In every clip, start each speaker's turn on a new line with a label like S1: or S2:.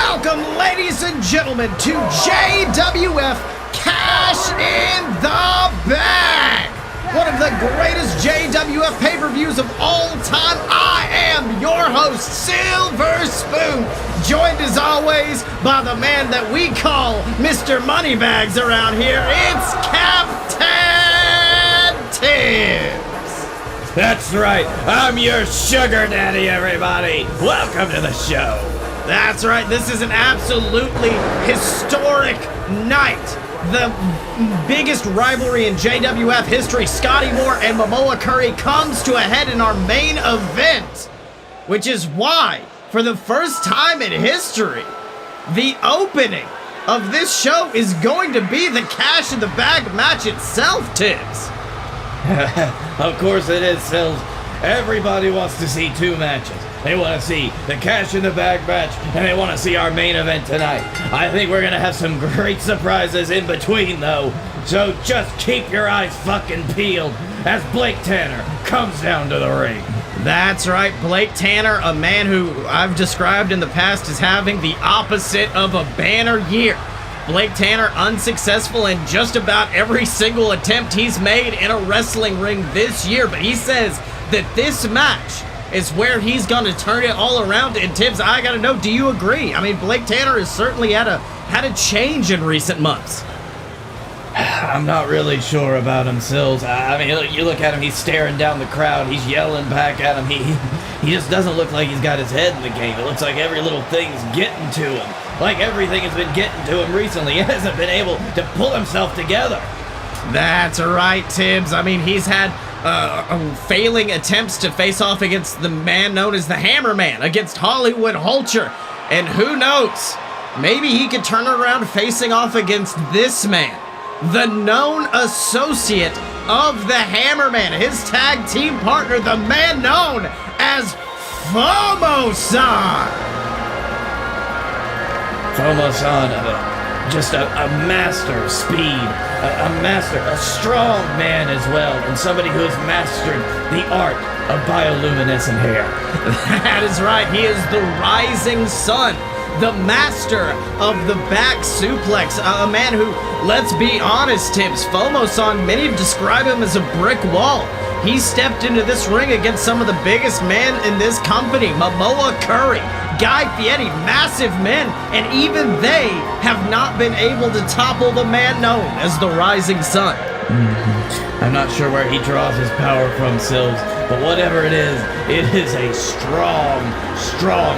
S1: Welcome, ladies and gentlemen, to JWF Cash in the Bag, one of the greatest JWF pay-per-views of all time. I am your host, Silver Spoon, joined as always by the man that we call Mr. Moneybags around here. It's Captain Tibbs.
S2: That's right, I'm your sugar daddy, everybody. Welcome to the show.
S1: That's right, this is an absolutely historic night. The biggest rivalry in JWF history, Scottye and Mamoa comes to a head in our main event, which is why, for the first time in history, the opening of this show is going to be the Cash in the Bag match itself, Tibbs.
S2: Of course it is, Sills. Everybody wants to see two matches. They want to see the Cash in the Bag match, and they want to see our main event tonight. I think we're going to have some great surprises in between, though. So just keep your eyes fucking peeled as Blake Tanner comes down to the ring.
S1: That's right, Blake Tanner, a man who I've described in the past as having the opposite of a banner year. Blake Tanner unsuccessful in just about every single attempt he's made in a wrestling ring this year, but he says that this match is where he's going to turn it all around. And Tibbs, I got to know, do you agree? I mean, Blake Tanner has certainly had a change in recent months.
S2: I'm not really sure about him, Sills. I mean, you look at him, he's staring down the crowd, he's yelling back at him. He just doesn't look like he's got his head in the game. It looks like every little thing's getting to him. Like everything has been getting to him recently. He hasn't been able to pull himself together.
S1: That's right, Tibbs. I mean, he's had failing attempts to face off against the man known as the Hammerman, against Hollywood Hulcher. And who knows, maybe he could turn it around facing off against this man, the known associate of the Hammerman, his tag team partner, the man known as Fomo-San.
S2: Fomo-San, just a master of speed, a strong man as well, and somebody who has mastered the art of bioluminescent hair.
S1: That is right, he is the rising sun, the master of the back suplex, a man who, let's be honest, Tibbs, Fomo-San, many describe him as a brick wall. He stepped into this ring against some of the biggest men in this company, Mamoa, Fieri, massive men, and even they have not been able to topple the man known as the Rising Sun.
S2: I'm not sure where he draws his power from, Sills, but whatever it is a strong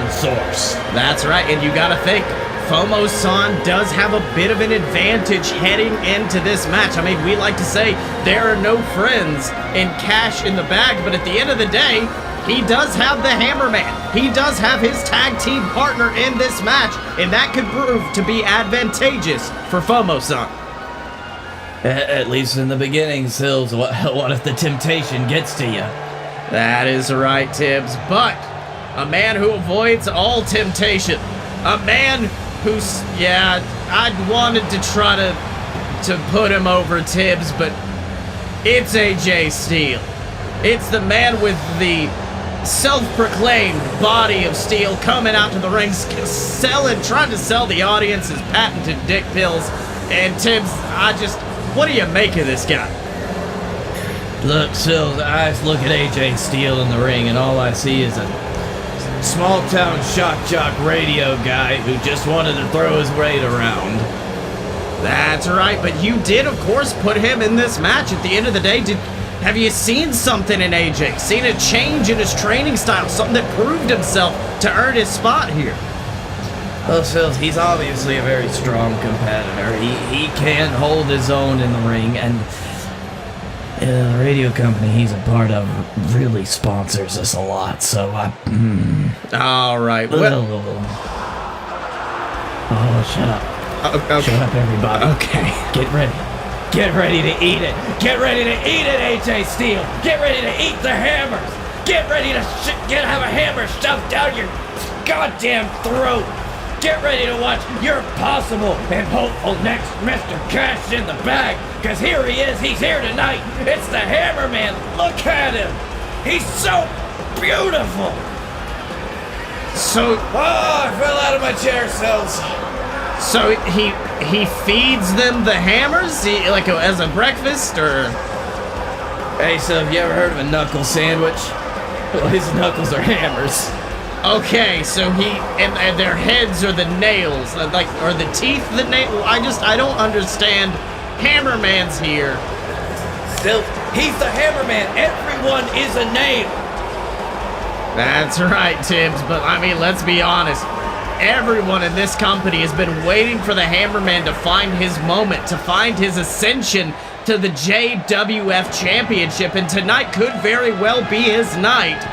S2: source. That's right, and you gotta think, Fomo-San does have a bit of an advantage heading into this match. I mean, we like to say there are no friends in Cash in the Bag, but at the end of the day, he does have the Hammerman. He does have his tag team partner in this match, and that could prove to be advantageous for Fomo-San. At least in the beginning, Sills. What if the temptation gets to you?
S1: That is right, Tibbs. But a man who avoids all temptation, a man who's, I wanted to try to put him over, Tibbs, but it's AJ Steele. It's the man with the self-proclaimed body of steel coming out to the ring, trying to sell the audience his patented dick pills. And Tibbs, what do you make of this guy?
S2: Look, Sills, I look at AJ Steele in the ring, and all I see is a small-town shock jock radio guy who just wanted to throw his weight around.
S1: That's right, but you did, of course, put him in this match. At the end of the day, have you seen something in AJ? Seen a change in his training style? Something that proved himself to earn his spot here?
S2: Well, Sills, he's obviously a very strong competitor. He can hold his own in the ring, and the radio company he's a part of really sponsors us a lot, so
S1: All right.
S2: Shut up.
S1: Okay.
S2: Shut up, everybody.
S1: Okay.
S2: Get ready. Get ready to eat it. Get ready to eat it, AJ Steele. Get ready to eat the hammers. Get ready to have a hammer shoved down your goddamn throat. Get ready to watch your possible and hopeful next Mr. Cash in the Bag, because here he is. He's here tonight. It's the Hammerman. Look at him. He's so beautiful.
S1: So,
S2: I fell out of my chair, Sills.
S1: so he feeds them the hammers, as a breakfast, or?
S2: Hey, so have you ever heard of a knuckle sandwich? Well, his knuckles are hammers.
S1: Okay, so and their heads are the nails, are the teeth the nail? I don't understand. Hammerman's here.
S2: Still, he's the Hammerman. Everyone is a nail.
S1: That's right, Tibbs, but I mean, let's be honest. Everyone in this company has been waiting for the Hammerman to find his moment, to find his ascension to the JWF Championship, and tonight could very well be his night.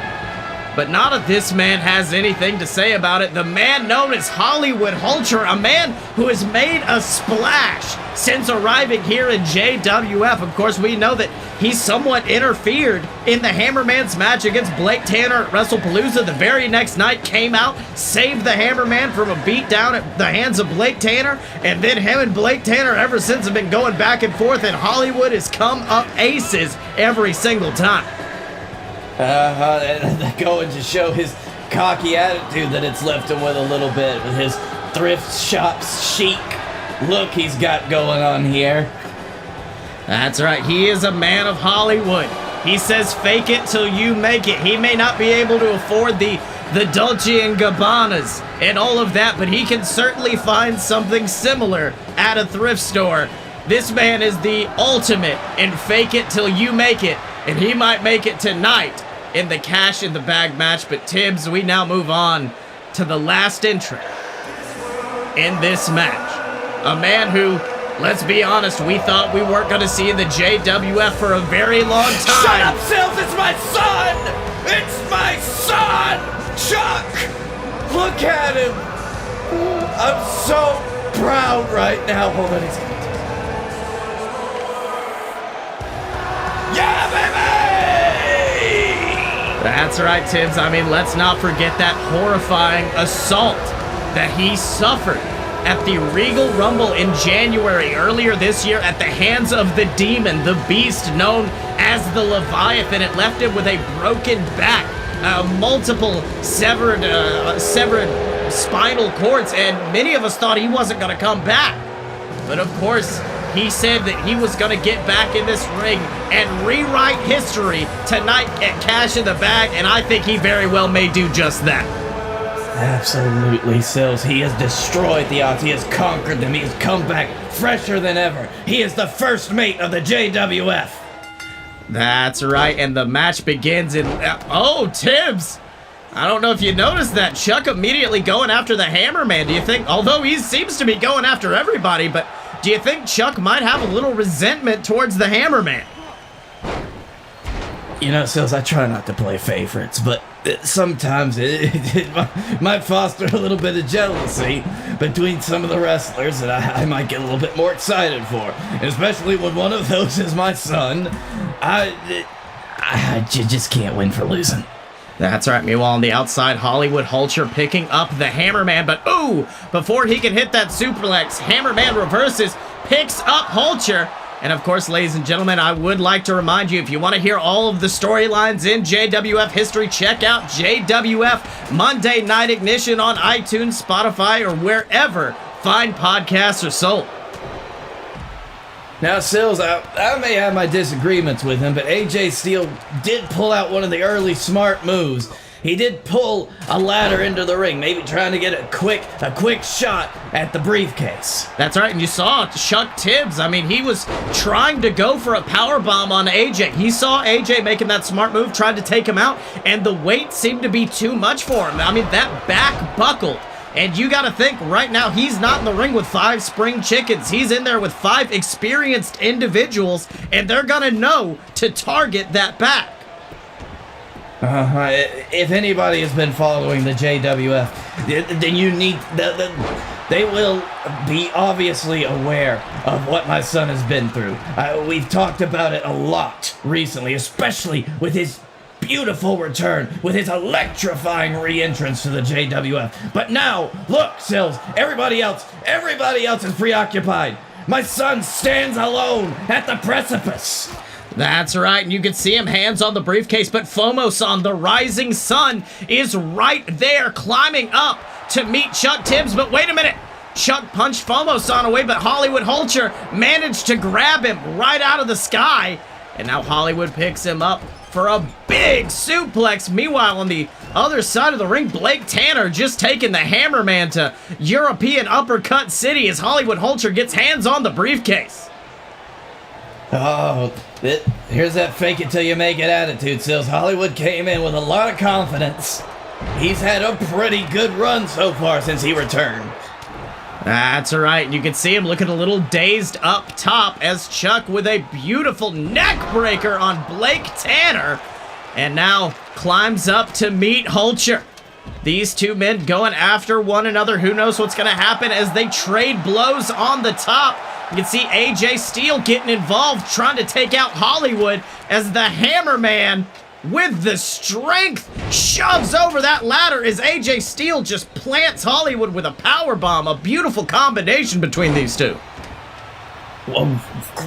S1: But not if this man has anything to say about it. The man known as Hollywood Hulcher, a man who has made a splash since arriving here in JWF. Of course, we know that he somewhat interfered in the Hammerman's match against Blake Tanner at WrestlePalooza. The very next night came out, saved the Hammerman from a beatdown at the hands of Blake Tanner, and then him and Blake Tanner ever since have been going back and forth, and Hollywood has come up aces every single time.
S2: Going to show his cocky attitude that it's left him with a little bit, with his thrift shop chic look he's got going on here.
S1: That's right, he is a man of Hollywood. He says fake it till you make it. He may not be able to afford the Dolce & Gabbanas and all of that, but he can certainly find something similar at a thrift store. This man is the ultimate in fake it till you make it, and he might make it tonight in the Cash in the Bag match. But Tibbs, we now move on to the last entrant in this match. A man who, let's be honest, we thought we weren't going to see in the JWF for a very long time.
S2: Shut up, Sills! It's my son! It's my son! Chuck! Look at him! I'm so proud right now. Hold on, he's gonna... Yeah, baby!
S1: That's right, Tibbs. I mean, let's not forget that horrifying assault that he suffered at the Regal Rumble in January earlier this year at the hands of the Demon, the Beast known as the Leviathan. It left him with a broken back, multiple severed spinal cords, and many of us thought he wasn't going to come back. But of course, he said that he was going to get back in this ring and rewrite history tonight at Cash in the Bag, and I think he very well may do just that.
S2: Absolutely, Sills. He has destroyed the odds. He has conquered them. He has come back fresher than ever. He is the first mate of the JWF.
S1: That's right, and the match begins in... oh, Tibbs! I don't know if you noticed that. Chuck immediately going after the Hammerman. Do you think... although he seems to be going after everybody, but... do you think Chuck might have a little resentment towards the Hammerman?
S2: You know, Sills, I try not to play favorites, but sometimes it might foster a little bit of jealousy between some of the wrestlers that I might get a little bit more excited for. And especially when one of those is my son. I just can't win for losing.
S1: That's right. Meanwhile, on the outside, Hollywood Hulcher picking up the Hammerman, but ooh, before he can hit that suplex, Hammerman reverses, picks up Hulcher. And of course, ladies and gentlemen, I would like to remind you, if you want to hear all of the storylines in JWF history, check out JWF Monday Night Ignition on iTunes, Spotify, or wherever fine podcasts are sold.
S2: Now, Sills, I may have my disagreements with him, but AJ Steele did pull out one of the early smart moves. He did pull a ladder into the ring, maybe trying to get a quick shot at the briefcase.
S1: That's right, and you saw Chuck Tibbs. I mean, he was trying to go for a powerbomb on AJ. He saw AJ making that smart move, tried to take him out, and the weight seemed to be too much for him. I mean, that back buckled. And you got to think, right now, he's not in the ring with 5 spring chickens. He's in there with 5 experienced individuals, and they're going to know to target that back.
S2: If anybody has been following the JWF, then you need... they will be obviously aware of what my son has been through. We've talked about it a lot recently, especially with his beautiful return, with his electrifying re-entrance to the JWF. But now, look, Sills, everybody else is preoccupied. My son stands alone at the precipice.
S1: That's right, and you can see him hands on the briefcase, but Fomo-San, the rising sun, is right there climbing up to meet Chuck Tibbs, but wait a minute. Chuck punched Fomo-San away, but Hollywood Hulcher managed to grab him right out of the sky, and now Hollywood picks him up for a big suplex. Meanwhile, on the other side of the ring, Blake Tanner just taking the Hammerman to European Uppercut City as Hollywood Hulcher gets hands on the briefcase.
S2: Oh, here's that fake it till you make it attitude, Sills. Hollywood came in with a lot of confidence. He's had a pretty good run so far since he returned.
S1: That's right, and you can see him looking a little dazed up top as Chuck with a beautiful neck breaker on Blake Tanner, and now climbs up to meet Hulcher. These two men going after one another. Who knows what's going to happen as they trade blows on the top. You can see AJ Steele getting involved, trying to take out Hollywood as the Hammerman, with the strength, shoves over that ladder as AJ Steele just plants Hollywood with a power bomb. A beautiful combination between these two.
S2: A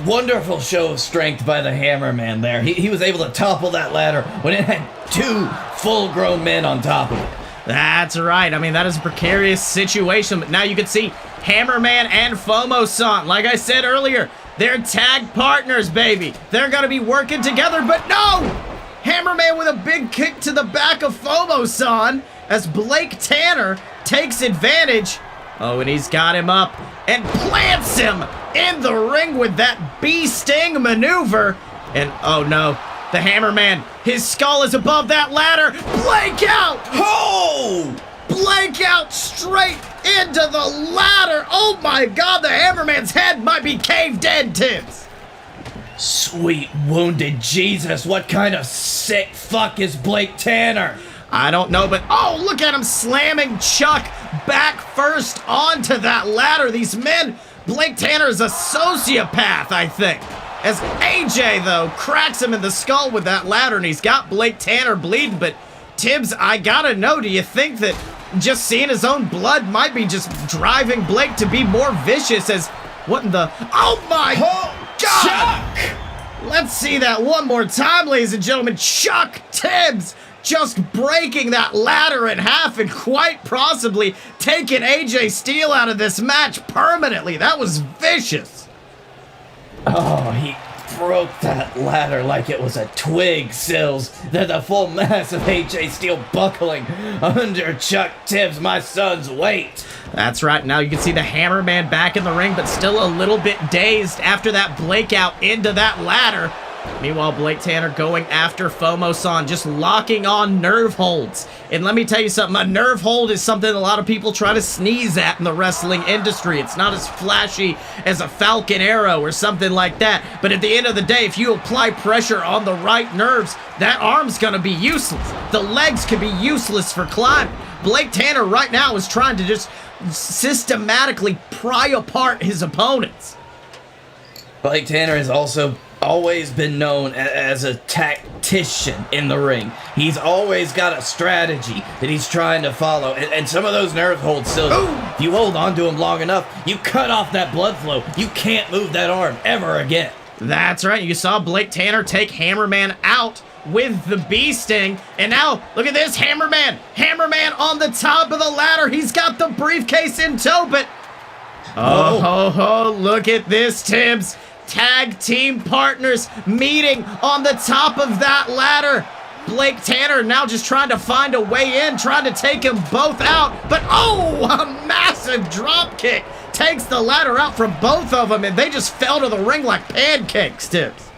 S2: wonderful show of strength by the Hammerman there. He was able to topple that ladder when it had two full-grown men on top of it.
S1: That's right. I mean, that is a precarious situation, but now you can see Hammerman and Fomo-San. Like I said earlier, they're tag partners, baby. They're going to be working together, but no! Hammerman with a big kick to the back of Fomo-San as Blake Tanner takes advantage. Oh, and he's got him up and plants him in the ring with that bee sting maneuver. And oh no, the Hammerman, his skull is above that ladder. Blake out!
S2: Oh!
S1: Blake out straight into the ladder. Oh my God, the Hammerman's head might be caved in, Tibbs.
S2: Sweet wounded Jesus, what kind of sick fuck is Blake Tanner?
S1: I don't know, but oh, look at him slamming Chuck back first onto that ladder. These men, Blake Tanner is a sociopath, I think. As AJ, though, cracks him in the skull with that ladder, and he's got Blake Tanner bleeding. But Tibbs, I gotta know, do you think that just seeing his own blood might be just driving Blake to be more vicious as, what in the, oh my God!
S2: Chuck!
S1: Let's see that one more time, ladies and gentlemen. Chuck Tibbs just breaking that ladder in half and quite possibly taking AJ Steele out of this match permanently. That was vicious.
S2: Oh, he broke that ladder like it was a twig, Sills. The full mass of AJ Steele buckling under Chuck Tibbs, my son's weight.
S1: That's right. Now you can see the Hammerman back in the ring, but still a little bit dazed after that breakout into that ladder. Meanwhile, Blake Tanner going after Fomo-San, just locking on nerve holds. And let me tell you something, a nerve hold is something a lot of people try to sneeze at in the wrestling industry. It's not as flashy as a falcon arrow or something like that. But at the end of the day, if you apply pressure on the right nerves, that arm's gonna be useless. The legs could be useless for climbing. Blake Tanner right now is trying to just systematically pry apart his opponents.
S2: Blake Tanner has also always been known as a tactician in the ring. He's always got a strategy that he's trying to follow, and some of those nerve holds still, if you hold on to him long enough, you cut off that blood flow. You can't move that arm ever again.
S1: That's right. You saw Blake Tanner take Hammerman out with the bee sting, and now look at this, Hammerman on the top of the ladder. He's got the briefcase in tow, but look at this, Tibbs. Tag team partners meeting on the top of that ladder. Blake Tanner now just trying to find a way in, trying to take them both out, but a massive drop kick takes the ladder out from both of them, and they just fell to the ring like pancakes, Tibbs.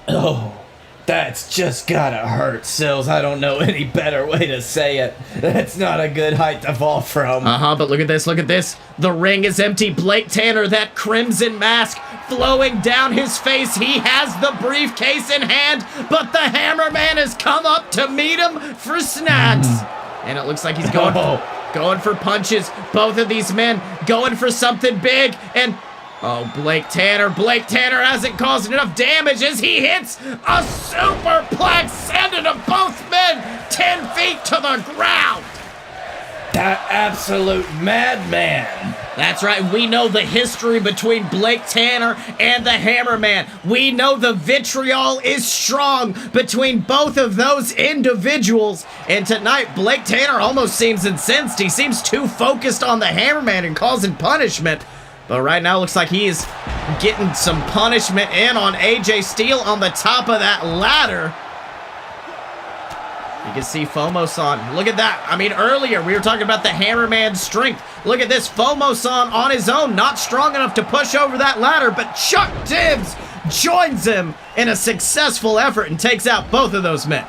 S2: Oh, that's just gotta hurt, Sills. I don't know any better way to say it. That's not a good height to fall from.
S1: But look at this. The ring is empty. Blake Tanner, that crimson mask flowing down his face. He has the briefcase in hand, but the Hammerman has come up to meet him for snacks. And it looks like he's going for punches. Both of these men going for something big, and Blake Tanner hasn't caused enough damage as he hits a superplex, sending them both men 10 feet to the ground.
S2: absolute madman.
S1: That's right, we know the history between Blake Tanner and the Hammerman. We know the vitriol is strong between both of those individuals. And tonight, Blake Tanner almost seems incensed. He seems too focused on the Hammerman and causing punishment. But right now, looks like he is getting some punishment in on AJ Steele on the top of that ladder. You can see Fomo-San. Look at that. I mean, earlier we were talking about the Hammerman's strength. Look at this. Fomo-San on his own, not strong enough to push over that ladder, but Chuck Tibbs joins him in a successful effort and takes out both of those men.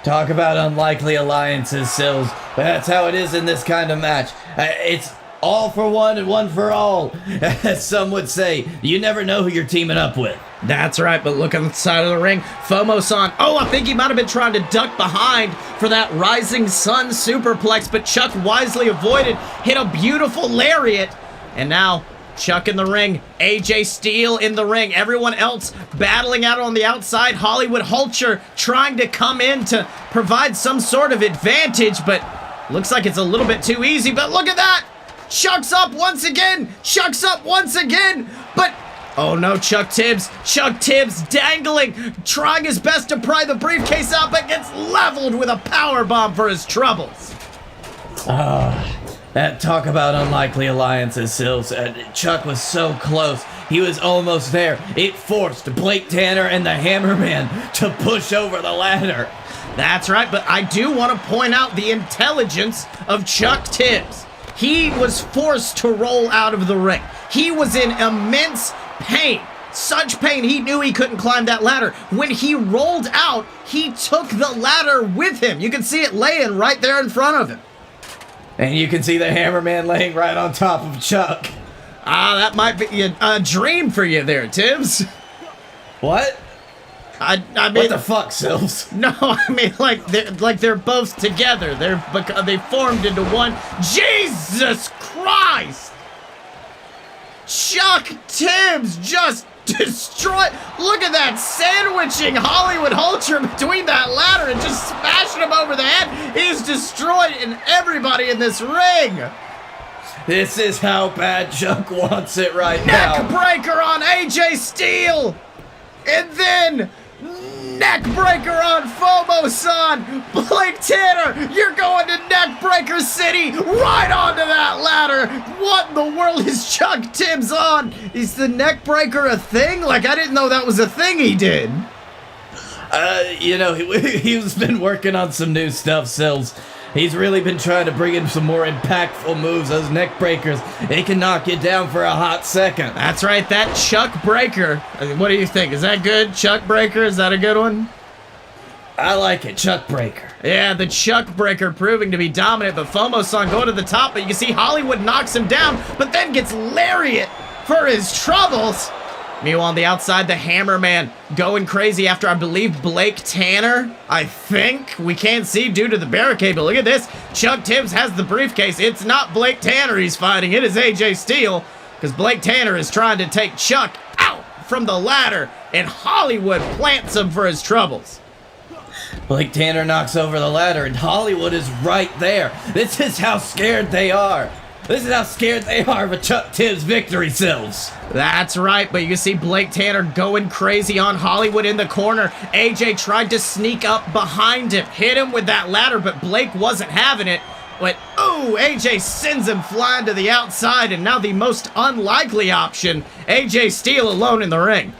S2: Talk about unlikely alliances, Sills. But that's how it is in this kind of match. It's all for one and one for all. As some would say, you never know who you're teaming up with.
S1: That's right, but look on the side of the ring. Fomo-San, I think he might have been trying to duck behind for that Rising Sun superplex, but Chuck wisely avoided, hit a beautiful lariat, and now Chuck in the ring, AJ Steele in the ring, everyone else battling out on the outside. Hollywood Hulcher trying to come in to provide some sort of advantage, but looks like it's a little bit too easy, but look at that! Chuck's up once again! Chuck's up once again! But oh no, Chuck Tibbs dangling, trying his best to pry the briefcase out, but gets leveled with a power bomb for his troubles.
S2: That talk about unlikely alliances, Sills. Chuck was so close. He was almost there. It forced Blake Tanner and the Hammerman to push over the ladder.
S1: That's right, but I do want to point out the intelligence of Chuck Tibbs. He was forced to roll out of the ring. He was in immense pain. Such pain, he knew he couldn't climb that ladder. When he rolled out, he took the ladder with him. You can see it laying right there in front of him.
S2: And you can see the Hammerman laying right on top of Chuck.
S1: That might be a dream for you there, Tibbs.
S2: What?
S1: I mean,
S2: what the fuck, Sills?
S1: No, I mean they're both together. They formed into one. Jesus Christ! Chuck Tibbs just destroyed. Look at that, sandwiching Hollywood Hulcher between that ladder and just smashing him over the head. He's destroyed everybody in this ring.
S2: This is how bad Chuck wants it right now.
S1: Neckbreaker on AJ Steele, and then neckbreaker on Fomo-San. Blake Tanner, you're going to Neckbreaker City, right onto that ladder. What in the world is Chuck Tibbs on? Is the neckbreaker a thing? Like, I didn't know that was a thing he did.
S2: He's been working on some new stuff, Sills. He's really been trying to bring in some more impactful moves. Those neck breakers, they can knock you down for a hot second.
S1: That's right, that Chuck Breaker. What do you think? Is that good? Chuck Breaker, is that a good one?
S2: I like it, Chuck Breaker.
S1: Yeah, the Chuck Breaker proving to be dominant, but Fomo-San going to the top, but you can see Hollywood knocks him down, but then gets lariat for his troubles. Meanwhile, on the outside, the Hammerman going crazy after, I believe, Blake Tanner. I think. We can't see due to the barricade, but look at this. Chuck Tibbs has the briefcase. It's not Blake Tanner he's fighting. It is AJ Steele, because Blake Tanner is trying to take Chuck out from the ladder, and Hollywood plants him for his troubles.
S2: Blake Tanner knocks over the ladder, and Hollywood is right there. This is how scared they are. This is how scared they are of a Chuck Tibbs victory, Sills.
S1: That's right, but you can see Blake Tanner going crazy on Hollywood in the corner. AJ tried to sneak up behind him, hit him with that ladder, but Blake wasn't having it. But, ooh, AJ sends him flying to the outside, and now the most unlikely option, AJ Steele alone in the ring.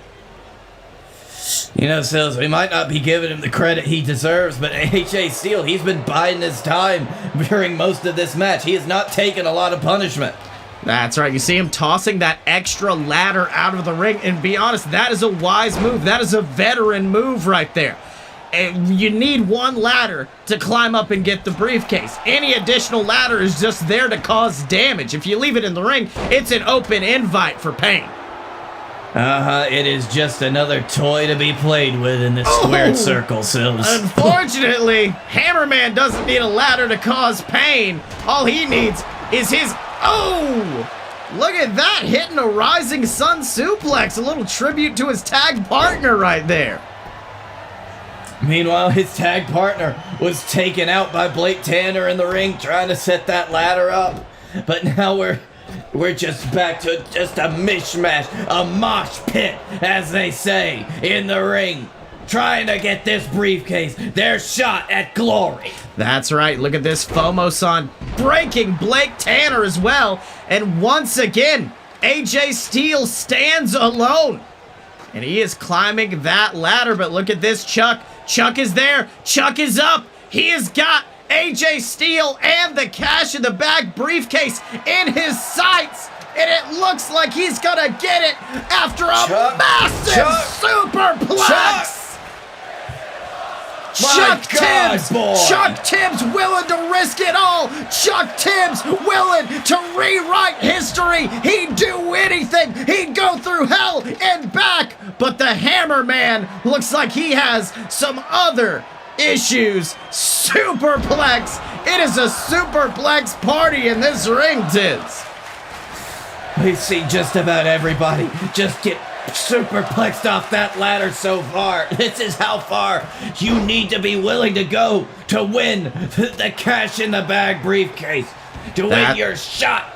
S2: You know, Sills, we might not be giving him the credit he deserves, but AJ Steele, he's been biding his time during most of this match. He has not taken a lot of punishment.
S1: That's right. You see him tossing that extra ladder out of the ring, and be honest, that is a wise move. That is a veteran move right there. And you need one ladder to climb up and get the briefcase. Any additional ladder is just there to cause damage. If you leave it in the ring, it's an open invite for pain.
S2: It is just another toy to be played with in this squared circle, Sills.
S1: Unfortunately, Hammerman doesn't need a ladder to cause pain. All he needs is his... Oh! Look at that, hitting a Rising Sun suplex. A little tribute to his tag partner right there.
S2: Meanwhile, his tag partner was taken out by Blake Tanner in the ring trying to set that ladder up. But now we're just back to just a mishmash, a mosh pit, as they say, in the ring. Trying to get this briefcase, their shot at glory.
S1: That's right, look at this Fomo-San breaking Blake Tanner as well. And once again, AJ Steele stands alone. And he is climbing that ladder, but look at this, Chuck. Chuck is there, Chuck is up. He has got AJ Steele and the cash in the bag briefcase in his sights. And it looks like he's gonna get it after a massive superplex. Chuck Tibbs! Chuck Tibbs willing to risk it all! Chuck Tibbs willing to rewrite history! He'd do anything! He'd go through hell and back! But the Hammer Man looks like he has some other issues. Superplex! It is a superplex party in this ring, Tibbs!
S2: We see just about everybody just get superplexed off that ladder so far. This is how far you need to be willing to go to win the cash in the bag briefcase, to win your shot.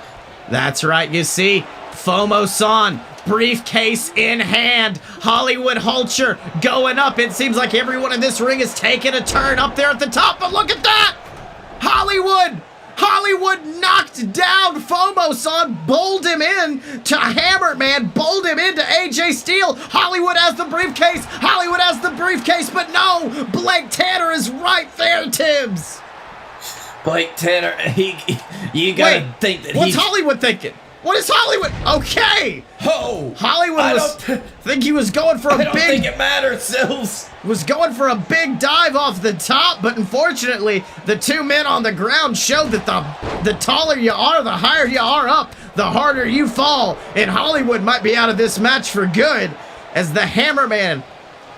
S1: That's right, you see, Fomo-San, briefcase in hand, Hollywood Hulcher going up. It seems like everyone in this ring is taking a turn up there at the top, but look at that! Hollywood knocked down Fomo-San, bowled him in to Hammerman, bowled him into AJ Steele. Hollywood has the briefcase, but no, Blake Tanner is right there, Tibbs.
S2: Blake Tanner, you gotta think that
S1: what's Hollywood thinking? What is Hollywood? Okay. Hollywood think he was going for a big...
S2: I don't think it matters, Sills.
S1: Was going for a big dive off the top, but unfortunately, the two men on the ground showed that the taller you are, the higher you are up, the harder you fall. And Hollywood might be out of this match for good, as the Hammerman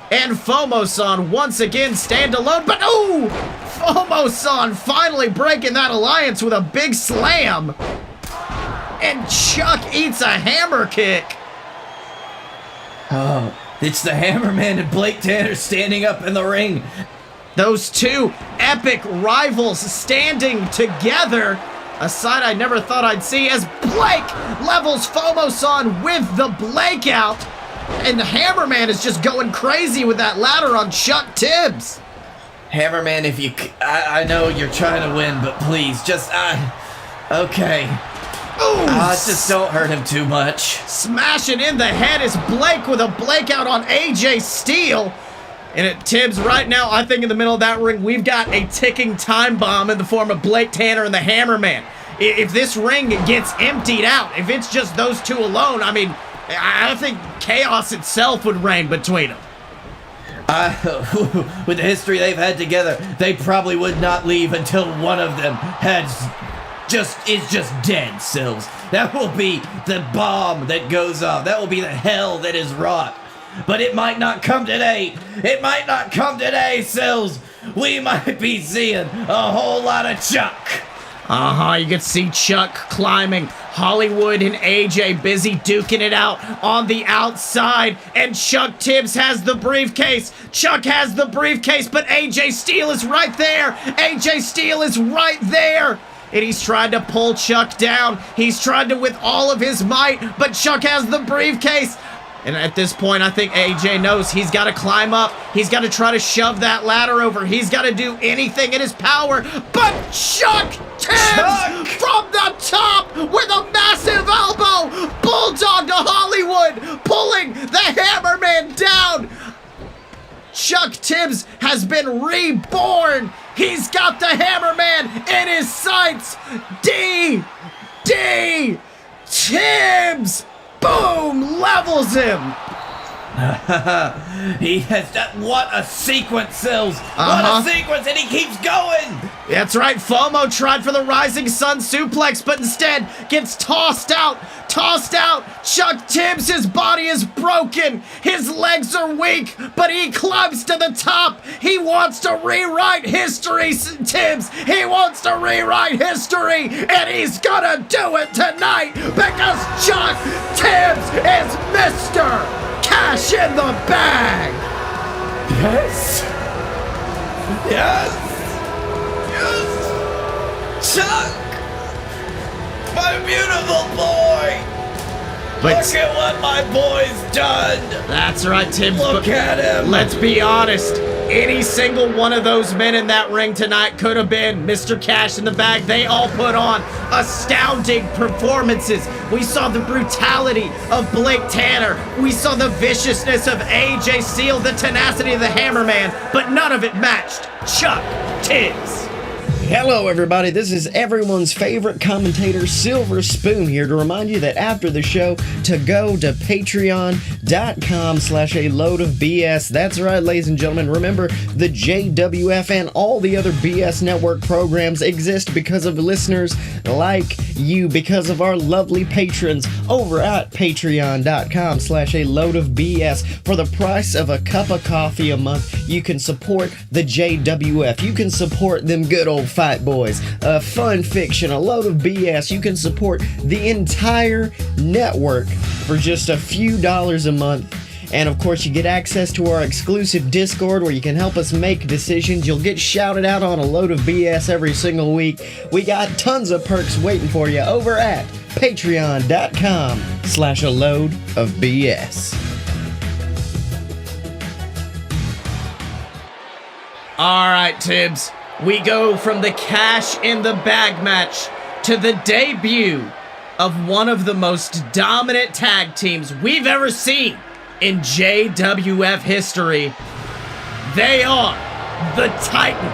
S1: and Fomo-San once again stand alone. But oh, Fomo-San finally breaking that alliance with a big slam. And Chuck eats a hammer kick.
S2: Oh, it's the Hammerman and Blake Tanner standing up in the ring.
S1: Those two epic rivals standing together. A sight I never thought I'd see as Blake levels Fomo-San with the Blake out. And the Hammerman is just going crazy with that ladder on Chuck Tibbs.
S2: Hammerman, if you... I know you're trying to win, but please, just... okay.
S1: Ooh,
S2: just don't hurt him too much.
S1: Smashing in the head is Blake with a Blake out on AJ Steele. And at Tibbs right now, I think in the middle of that ring, we've got a ticking time bomb in the form of Blake Tanner and the Hammerman. If this ring gets emptied out, if it's just those two alone, I mean, I think chaos itself would reign between them.
S2: With the history they've had together, they probably would not leave until one of them is just dead, Sills. That will be the bomb that goes off. That will be the hell that is wrought. But it might not come today. It might not come today, Sills. We might be seeing a whole lot of Chuck.
S1: You can see Chuck climbing. Hollywood and AJ busy duking it out on the outside. And Chuck Tibbs has the briefcase. Chuck has the briefcase, but AJ Steele is right there. AJ Steele is right there. And he's trying to pull Chuck down. He's trying to with all of his might, but Chuck has the briefcase. And at this point, I think AJ knows he's got to climb up. He's got to try to shove that ladder over. He's got to do anything in his power. But Chuck Tibbs from the top with a massive elbow. Bulldog to Hollywood, pulling the Hammerman down. Chuck Tibbs has been reborn. He's got the Hammerman in his sights. Tibbs, boom, levels him.
S2: He has done, what a sequence, Sills. What a sequence, and he keeps going.
S1: That's right, Fomo tried for the Rising Sun suplex, but instead gets tossed out. Chuck Tibbs, his body is broken. His legs are weak, but he climbs to the top. He wants to rewrite history, Tibbs. He wants to rewrite history, and he's gonna do it tonight because Chuck Tibbs is Mr. Cash in the Bag.
S2: Yes. Yes! Chuck! My beautiful boy!
S1: But
S2: Look at what my boy's done!
S1: that's right, Tibbs.
S2: Look at him!
S1: Let's be honest. Any single one of those men in that ring tonight could have been Mr. Cash in the Bag. They all put on astounding performances. We saw the brutality of Blake Tanner. We saw the viciousness of AJ Steele, the tenacity of the Hammerman, but none of it matched Chuck Tibbs.
S3: Hello everybody, this is everyone's favorite commentator, Silver Spoon, here to remind you that after the show, to go to patreon.com/a-load-of-BS. That's right, ladies and gentlemen, remember the JWF and all the other BS Network programs exist because of listeners like you, because of our lovely patrons over at patreon.com/a-load-of-BS. For the price of a cup of coffee a month, you can support the JWF. You can support them good old Fight Boys, fun fiction, a load of BS. You can support the entire network for just a few dollars a month. And of course, you get access to our exclusive Discord where you can help us make decisions. You'll get shouted out on a load of BS every single week. We got tons of perks waiting for you over at patreon.com/a-load-of-BS.
S1: All right, Tibbs. We go from the Cash in the Bag match to the debut of one of the most dominant tag teams we've ever seen in JWF history. They are the Titan,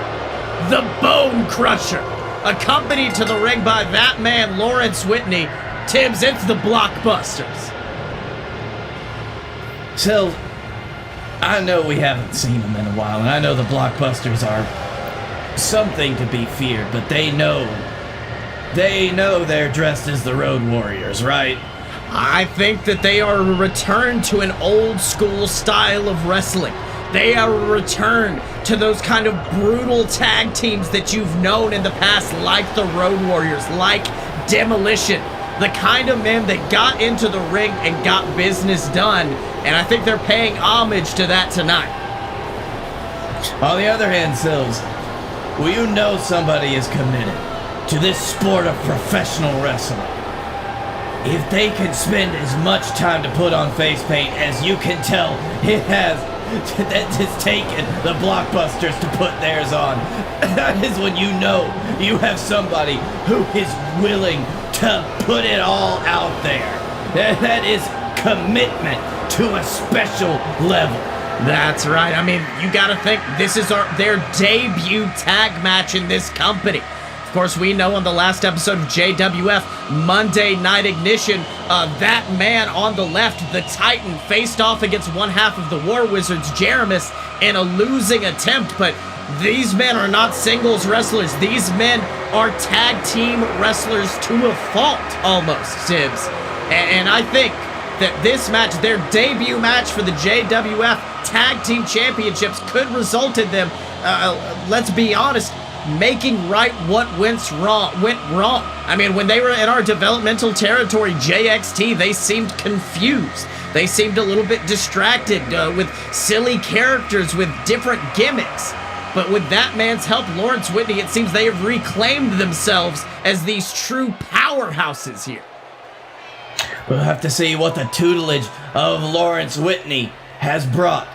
S1: the Bone Crusher, accompanied to the ring by that man, Lawrence Whitney. Tibbs, it's the Blockbusters.
S2: So, I know we haven't seen them in a while, and I know the Blockbusters are something to be feared, but they know they're dressed as the Road Warriors, right?
S1: I think that they are a return to an old school style of wrestling. They are a return to those kind of brutal tag teams that you've known in the past, like the Road Warriors, like Demolition. The kind of men that got into the ring and got business done, and I think they're paying homage to that tonight.
S2: On the other hand, Sills, well, you know somebody is committed to this sport of professional wrestling if they can spend as much time to put on face paint as you can tell it has taken the Blockbusters to put theirs on. That is when you know you have somebody who is willing to put it all out there. That is commitment to a special level.
S1: That's right. I mean, you gotta think, this is their debut tag match in this company. Of course, we know on the last episode of JWF, Monday Night Ignition, that man on the left, the Titan, faced off against one half of the War Wizards, Jeremis, in a losing attempt, but these men are not singles wrestlers. These men are tag team wrestlers to a fault, almost, Tibbs. And I think that this match, their debut match for the JWF Tag Team Championships, could result in them, let's be honest, making right what went wrong. I mean, when they were in our developmental territory, JXT, they seemed confused. They seemed a little bit distracted with silly characters with different gimmicks. But with that man's help, Lawrence Whitney, it seems they have reclaimed themselves as these true powerhouses here.
S2: We'll have to see what the tutelage of Lawrence Whitney has brought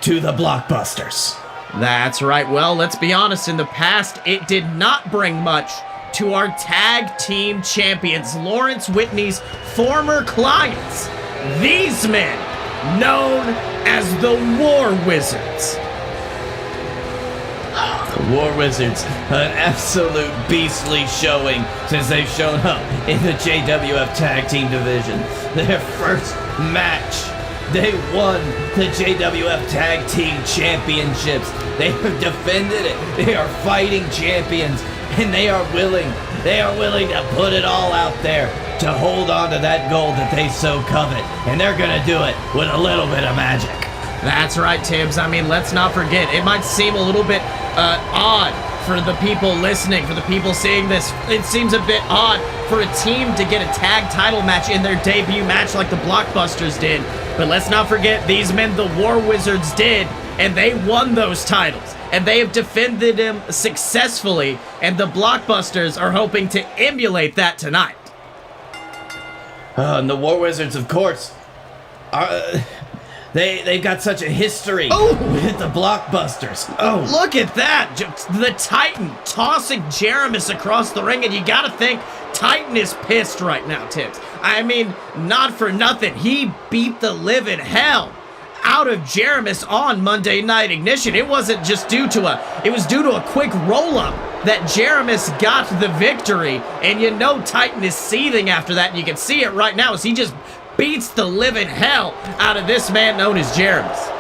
S2: to the Blockbusters.
S1: That's right. Well, let's be honest. In the past, it did not bring much to our tag team champions, Lawrence Whitney's former clients. These men, known as the War Wizards.
S2: The War Wizards, an absolute beastly showing since they've shown up in the JWF Tag Team Division. Their first match, they won the JWF Tag Team Championships. They have defended it. They are fighting champions, and they are willing to put it all out there to hold on to that gold that they so covet. And they're gonna do it with a little bit of magic.
S1: That's right, Tibbs. I mean, let's not forget, it might seem a little bit odd for the people listening, for the people seeing this. It seems a bit odd for a team to get a tag title match in their debut match like the Blockbusters did. But let's not forget, these men, the War Wizards, did and they won those titles, and they have defended them successfully, and the Blockbusters are hoping to emulate that tonight.
S2: And the War Wizards, of course, are they've got such a history with the Blockbusters. Oh,
S1: look at that! The Titan tossing Jeramis across the ring, and you gotta think Titan is pissed right now, Tibbs. I mean, not for nothing. He beat the living hell out of Jeramis on Monday Night Ignition. It wasn't just due to a quick roll-up that Jeramis got the victory, and you know Titan is seething after that, and you can see it right now as he just beats the living hell out of this man known as Jeramis.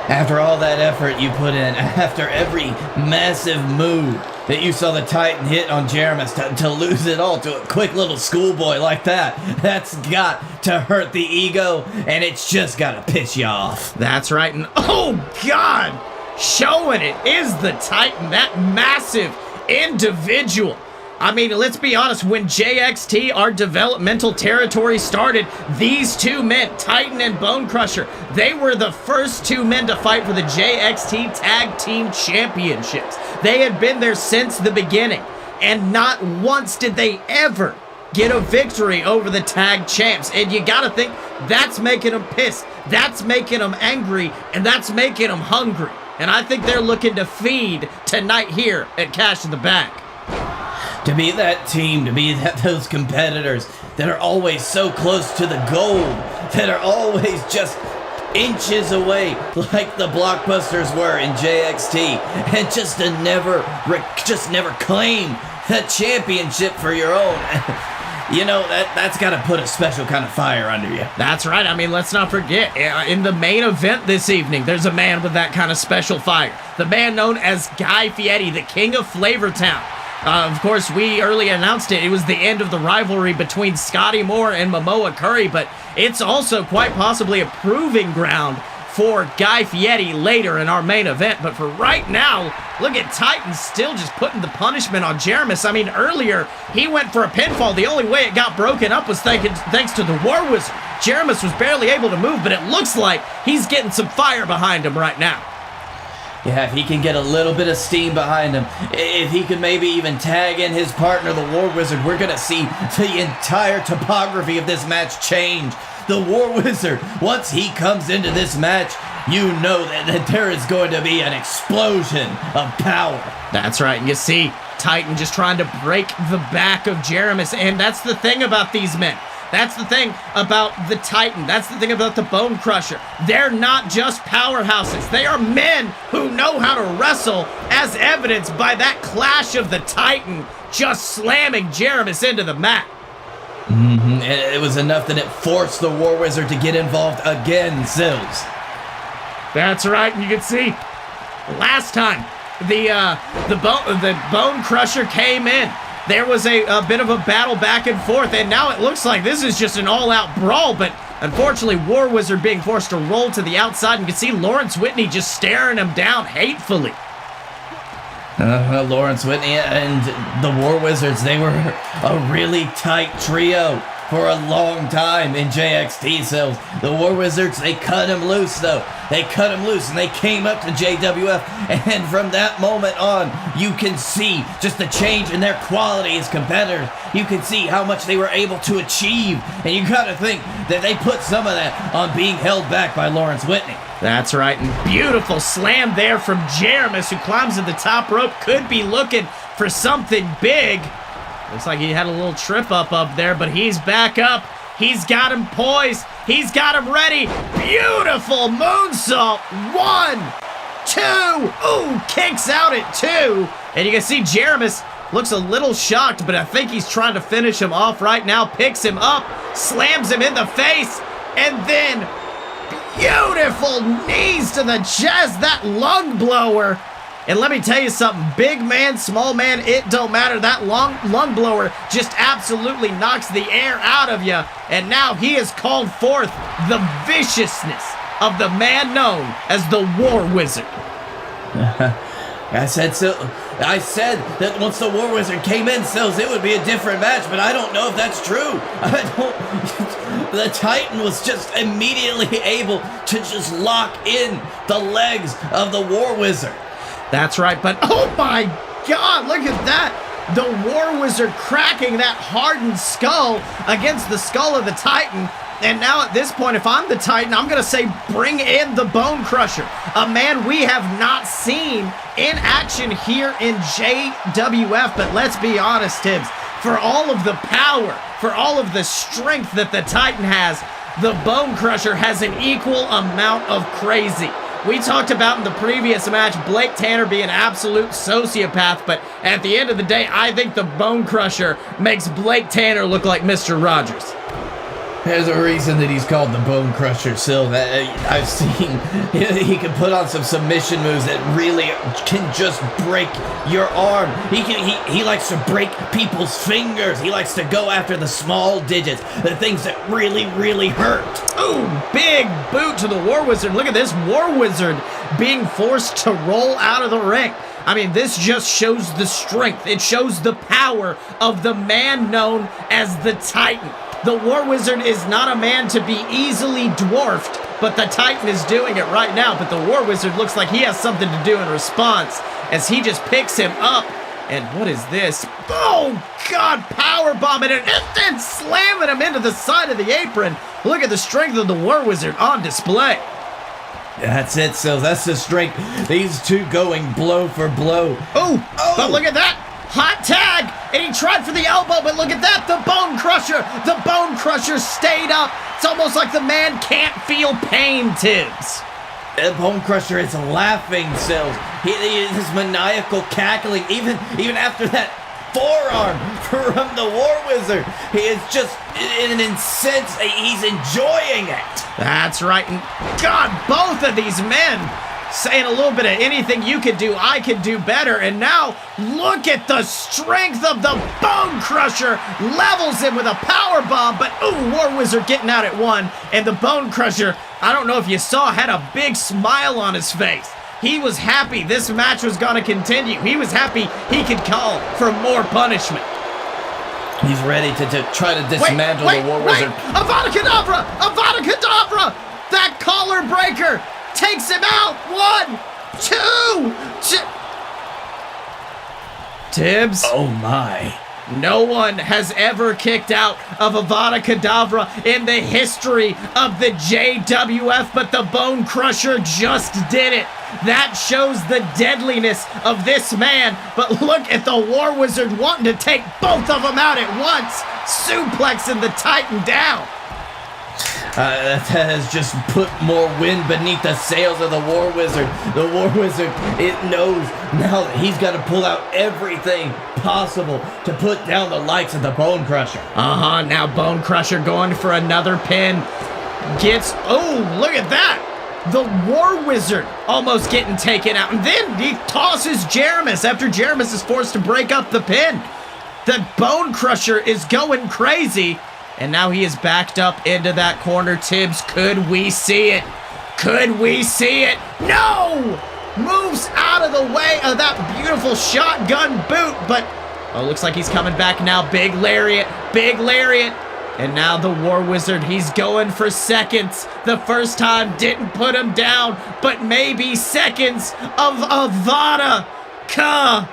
S2: After all that effort you put in, after every massive move that you saw the Titan hit on Jeramis, to lose it all to a quick little schoolboy like that's got to hurt the ego, and it's just got to piss you off.
S1: That's right, and oh God, showing it is the Titan, that massive individual. I mean, let's be honest, when JXT, our developmental territory, started, these two men, Titan and Bone Crusher, they were the first two men to fight for the JXT Tag Team Championships. They had been there since the beginning, and not once did they ever get a victory over the tag champs. And you gotta think, that's making them pissed, that's making them angry, and that's making them hungry. And I think they're looking to feed tonight here at Cash in the Bag.
S2: To be that team, to be those competitors that are always so close to the gold, that are always just inches away like the Blockbusters were in JXT, and just to never claim that championship for your own. You know, that's got to put a special kind of fire under you.
S1: That's right. I mean, let's not forget, in the main event this evening, there's a man with that kind of special fire. The man known as Guy Fieri, the king of Flavortown. Of course, we early announced it. It was the end of the rivalry between Scottye Moore and Mamoa Curry, but it's also quite possibly a proving ground for Guy Fieri later in our main event. But for right now, look at Titan still just putting the punishment on Jeramis. I mean, earlier, he went for a pinfall. The only way it got broken up was thanks to the War Wizard. Jeramis was barely able to move, but it looks like he's getting some fire behind him right now.
S2: Yeah, if he can get a little bit of steam behind him, if he can maybe even tag in his partner, the War Wizard, we're going to see the entire topography of this match change. The War Wizard, once he comes into this match, you know that there is going to be an explosion of power.
S1: That's right, and you see Titan just trying to break the back of Jeramis, and that's the thing about these men. That's the thing about the Titan. That's the thing about the Bone Crusher. They're not just powerhouses. They are men who know how to wrestle, as evidenced by that clash of the Titan just slamming Jeramis into the mat.
S2: Mm-hmm. It was enough that it forced the War Wizard to get involved again, Sills.
S1: That's right, and you can see last time the Bone Crusher came in. There was a bit of a battle back and forth, and now it looks like this is just an all-out brawl, but unfortunately, War Wizard being forced to roll to the outside, and you can see Lawrence Whitney just staring him down hatefully.
S2: Lawrence Whitney and the War Wizards, they were a really tight trio for a long time in JXT, so the War Wizards, they cut him loose though. They cut him loose and they came up to JWF, and from that moment on, you can see just the change in their quality as competitors. You can see how much they were able to achieve, and you gotta think that they put some of that on being held back by Lawrence Whitney.
S1: That's right, and beautiful slam there from Jeramis, who climbs to the top rope, could be looking for something big. Looks like he had a little trip up there, but he's back up. He's got him poised. He's got him ready. Beautiful moonsault. 1, 2. Ooh, kicks out at 2. And you can see Jeramis looks a little shocked, but I think he's trying to finish him off right now. Picks him up, slams him in the face, and then beautiful knees to the chest. That lung blower. And let me tell you something, big man, small man, it don't matter. That lung blower just absolutely knocks the air out of you. And now he has called forth the viciousness of the man known as the War Wizard.
S2: I said that once the War Wizard came in, Sills, it would be a different match, but I don't know if that's true. The Titan was just immediately able to just lock in the legs of the War Wizard.
S1: That's right, but oh my God, look at that. The War Wizard cracking that hardened skull against the skull of the Titan. And now at this point, if I'm the Titan, I'm going to say bring in the Bone Crusher. A man we have not seen in action here in JWF. But let's be honest, Tibbs, for all of the power, for all of the strength that the Titan has, the Bone Crusher has an equal amount of crazy. We talked about in the previous match Blake Tanner being an absolute sociopath, but at the end of the day, I think the Bone Crusher makes Blake Tanner look like Mr. Rogers.
S2: There's a reason that he's called the Bone Crusher, Sil. I've seen he can put on some submission moves that really can just break your arm. He likes to break people's fingers. He likes to go after the small digits, the things that really, really hurt.
S1: Ooh, big boot to the War Wizard. Look at this War Wizard being forced to roll out of the ring. I mean, this just shows the strength. It shows the power of the man known as the Titan. The War Wizard is not a man to be easily dwarfed, but the Titan is doing it right now. But the War Wizard looks like he has something to do in response as he just picks him up. And what is this? Oh, God, power bombing it and then slamming him into the side of the apron. Look at the strength of the War Wizard on display.
S2: That's it, Sills. That's the strength. These two going blow for blow.
S1: Oh, but look at that. Hot tag, and he tried for the elbow, but look at that, the Bone Crusher. The Bone Crusher stayed up. It's almost like the man can't feel pain, Tibbs.
S2: The Bone Crusher is laughing, Sills. He is maniacal cackling, even after that forearm from the War Wizard. He is just in an incense, he's enjoying it.
S1: That's right, and God, both of these men saying a little bit of anything you could do, I could do better. And now look at the strength of the Bone Crusher. Levels him with a power bomb, but ooh, War Wizard getting out at one. And the Bone Crusher, I don't know if you saw, had a big smile on his face. He was happy this match was going to continue. He was happy he could call for more punishment.
S2: He's ready to try to dismantle the War Wizard.
S1: Avada Kedavra! Avada Kedavra! That collar breaker takes him out. 1, 2. Tibbs.
S2: Oh my.
S1: No one has ever kicked out of Avada Kedavra in the history of the JWF, but the Bone Crusher just did it. That shows the deadliness of this man. But look at the War Wizard wanting to take both of them out at once, suplexing the Titan down.
S2: That has just put more wind beneath the sails of the War Wizard. The War Wizard, it knows now that he's got to pull out everything possible to put down the likes of the Bone Crusher.
S1: Now Bone Crusher going for another pin. Oh, look at that. The War Wizard almost getting taken out. And then he tosses Jeramis after Jeramis is forced to break up the pin. The Bone Crusher is going crazy. And now he is backed up into that corner. Tibbs, could we see it? Could we see it? No! Moves out of the way of that beautiful shotgun boot. But, looks like he's coming back now. Big lariat. Big lariat. And now the War Wizard, he's going for seconds. The first time didn't put him down, but maybe seconds of Avada Kedavra.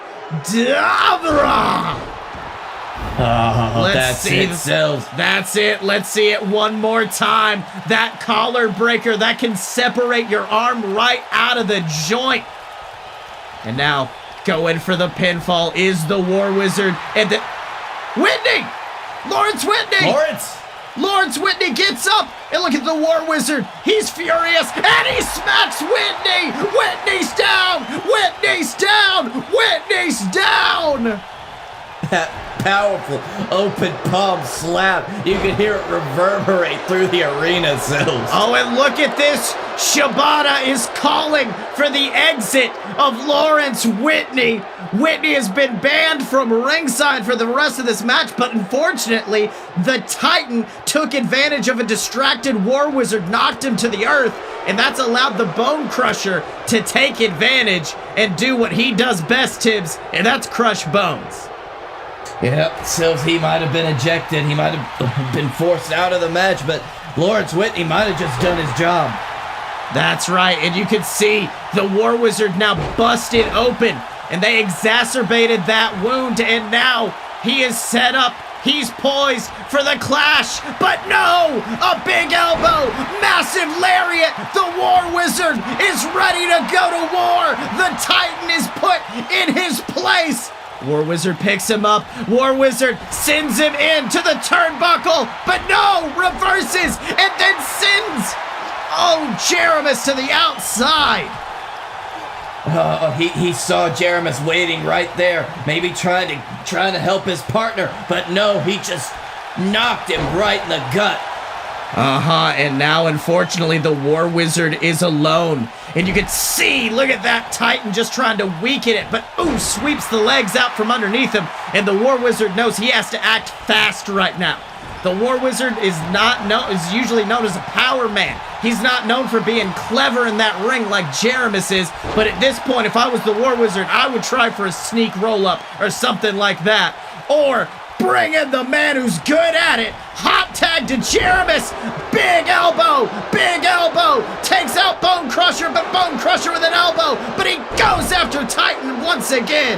S2: That's it, Sills.
S1: That's it. Let's see it one more time. That collar breaker that can separate your arm right out of the joint. And now going for the pinfall is the War Wizard and the Whitney. Lawrence Whitney. Lawrence Whitney gets up and look at the War Wizard. He's furious and he smacks Whitney. Whitney's down. Whitney's down. Whitney's down.
S2: powerful open palm slap. You can hear it reverberate through the arena, Sills.
S1: Oh, and look at this. Shibata is calling for the exit of Lawrence Whitney. Whitney has been banned from ringside for the rest of this match, but unfortunately, the Titan took advantage of a distracted War Wizard, knocked him to the earth, and that's allowed the Bone Crusher to take advantage and do what he does best, Tibbs, and that's crush bones.
S2: Yep, Sills, he might have been ejected. He might have been forced out of the match, but Lawrence Whitney might have just done his job.
S1: That's right, and you can see the War Wizard now busted open, and they exacerbated that wound, and now he is set up. He's poised for the clash, but no! A big elbow, massive lariat. The War Wizard is ready to go to war. The Titan is put in his place. War Wizard picks him up. War Wizard sends him into the turnbuckle, but no! Reverses and then sends, Jeramis to the outside.
S2: He saw Jeramis waiting right there, maybe trying to help his partner, but no, he just knocked him right in the gut.
S1: And now, unfortunately, the War Wizard is alone. And you can see, look at that Titan just trying to weaken it, but sweeps the legs out from underneath him, and the War Wizard knows he has to act fast right now. The War Wizard is usually known as a power man. He's not known for being clever in that ring like Jeramis is, but at this point, if I was the War Wizard, I would try for a sneak roll-up or something like that. Or bring in the man who's good at it. Hot tag to Jeramis. Big elbow, takes out Bone Crusher, but Bone Crusher with an elbow, but he goes after Titan once again.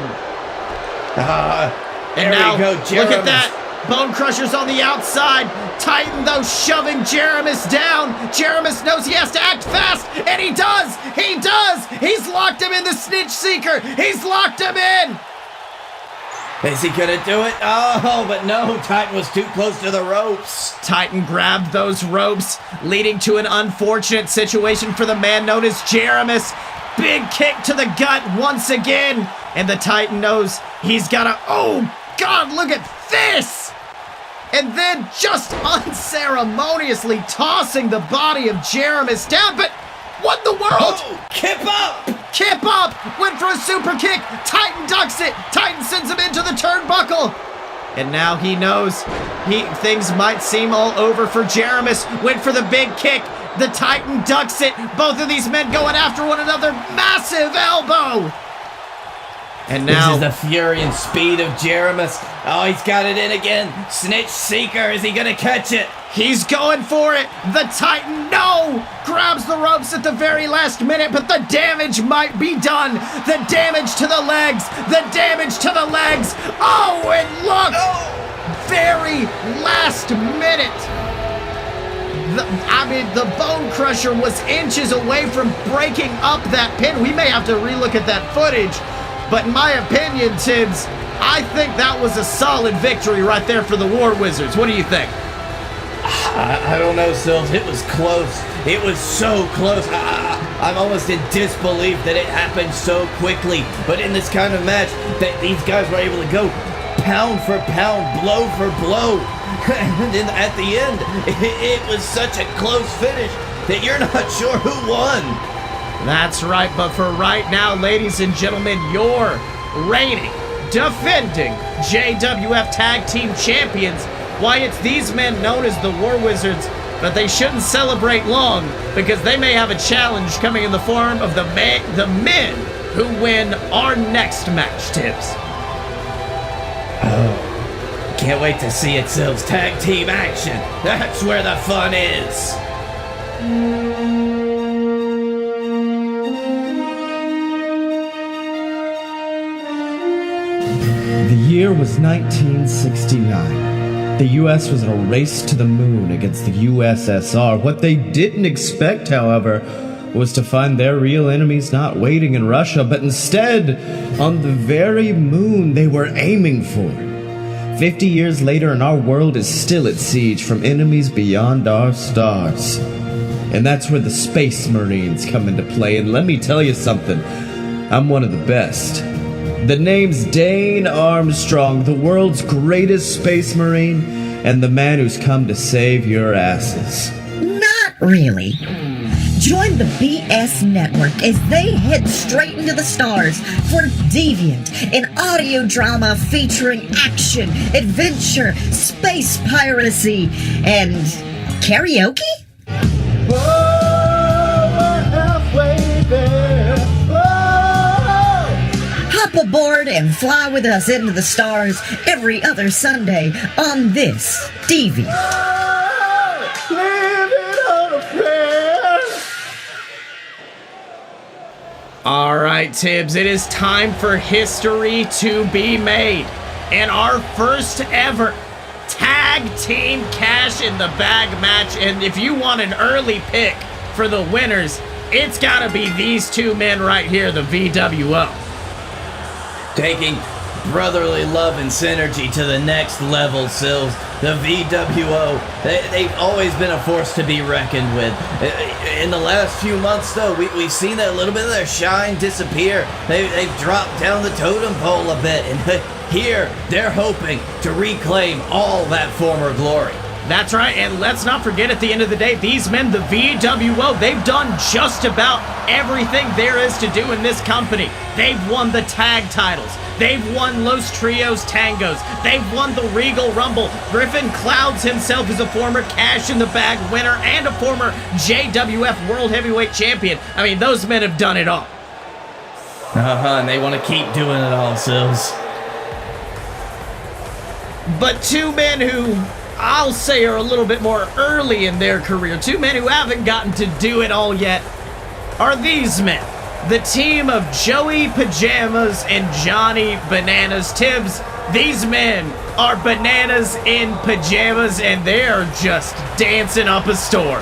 S2: There we go, Jeramis.
S1: Look at that. Bone Crusher's on the outside. Titan, though, shoving Jeramis down. Jeramis knows he has to act fast, and he does. He does. He's locked him in the Snitch Seeker. He's locked him in.
S2: Is he gonna do it? Oh, but no, Titan was too close to the ropes.
S1: Titan grabbed those ropes, leading to an unfortunate situation for the man known as Jeramis. Big kick to the gut once again, and the Titan knows he's gotta, oh God, look at this! And then just unceremoniously tossing the body of Jeramis down, but what in the world?
S2: Oh, kip up!
S1: Kip up! Went for a super kick. Titan ducks it. Titan sends him into the turnbuckle. And now he knows things might seem all over for Jeramis. Went for the big kick. The Titan ducks it. Both of these men going after one another. Massive elbow. And now
S2: this is the fury and speed of Jeramis. Oh, he's got it in again. Snitch Seeker. Is he gonna catch it?
S1: He's going for it. The Titan, no! Grabs the ropes at the very last minute, but the damage might be done. The damage to the legs. The damage to the legs. Oh, and look! Very last minute. The Bone Crusher was inches away from breaking up that pin. We may have to relook at that footage. But in my opinion, Tibbs, I think that was a solid victory right there for the War Wizards. What do you think?
S2: I don't know, Sills. It was close. It was so close. I'm almost in disbelief that it happened so quickly. But in this kind of match, that these guys were able to go pound for pound, blow for blow. And then at the end, it was such a close finish that you're not sure who won.
S1: That's right, but for right now, ladies and gentlemen, your reigning, defending JWF Tag Team Champions. Why, it's these men known as the War Wizards, but they shouldn't celebrate long because they may have a challenge coming in the form of the men who win our next match, Tibbs.
S2: Oh, can't wait to see it, Sills. Tag team action. That's where the fun is.
S3: The year was 1969. The U.S. was in a race to the moon against the USSR. What they didn't expect, however, was to find their real enemies not waiting in Russia, but instead on the very moon they were aiming for. 50 years later, and our world is still at siege from enemies beyond our stars. And that's where the Space Marines come into play. And let me tell you something, I'm one of the best. The name's Dane Armstrong, the world's greatest space marine, and the man who's come to save your asses.
S4: Not really. Join the BS Network as they head straight into the stars for Deviant, an audio drama featuring action, adventure, space piracy, and karaoke?
S3: We're halfway there.
S4: Hop aboard and fly with us into the stars every other Sunday on this Deviant.
S1: All right, Tibbs, it is time for history to be made. And our first ever tag team cash in the bag match. And if you want an early pick for the winners, it's got to be these two men right here, the VWO.
S2: Taking brotherly love and synergy to the next level, Sills. The VWO, they've always been a force to be reckoned with. In the last few months, though, we've seen a little bit of their shine disappear. They've dropped down the totem pole a bit, and here they're hoping to reclaim all that former glory.
S1: That's right, and let's not forget at the end of the day, these men, the VWO, they've done just about everything there is to do in this company. They've won the tag titles. They've won Los Trios Tangos. They've won the Regal Rumble. Griffin Clouds himself is a former Cash in the Bag winner and a former JWF World Heavyweight Champion. I mean, those men have done it all.
S2: And they want to keep doing it all, Sills.
S1: But two men who I'll say are a little bit more early in their career, two men who haven't gotten to do it all yet, are these men. The team of Joey Pajamas and Johnny Bananas. Tibbs, these men are bananas in pajamas, and they are just dancing up a storm.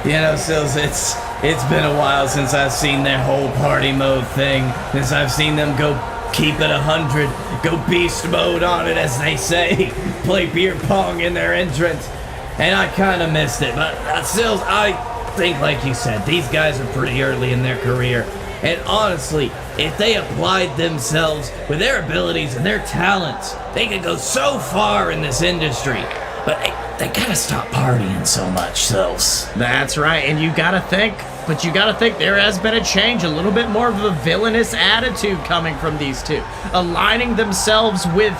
S2: You know, Sills, it's been a while since I've seen their whole party mode thing, since I've seen them go keep it 100, go beast mode on it, as they say, play beer pong in their entrance, and I kind of missed it. But Sills, I think, like you said, these guys are pretty early in their career, and honestly, if they applied themselves with their abilities and their talents, they could go so far in this industry. But they gotta stop partying so much, Sills.
S1: That's right, and you gotta think there has been a change, a little bit more of a villainous attitude coming from these two, aligning themselves with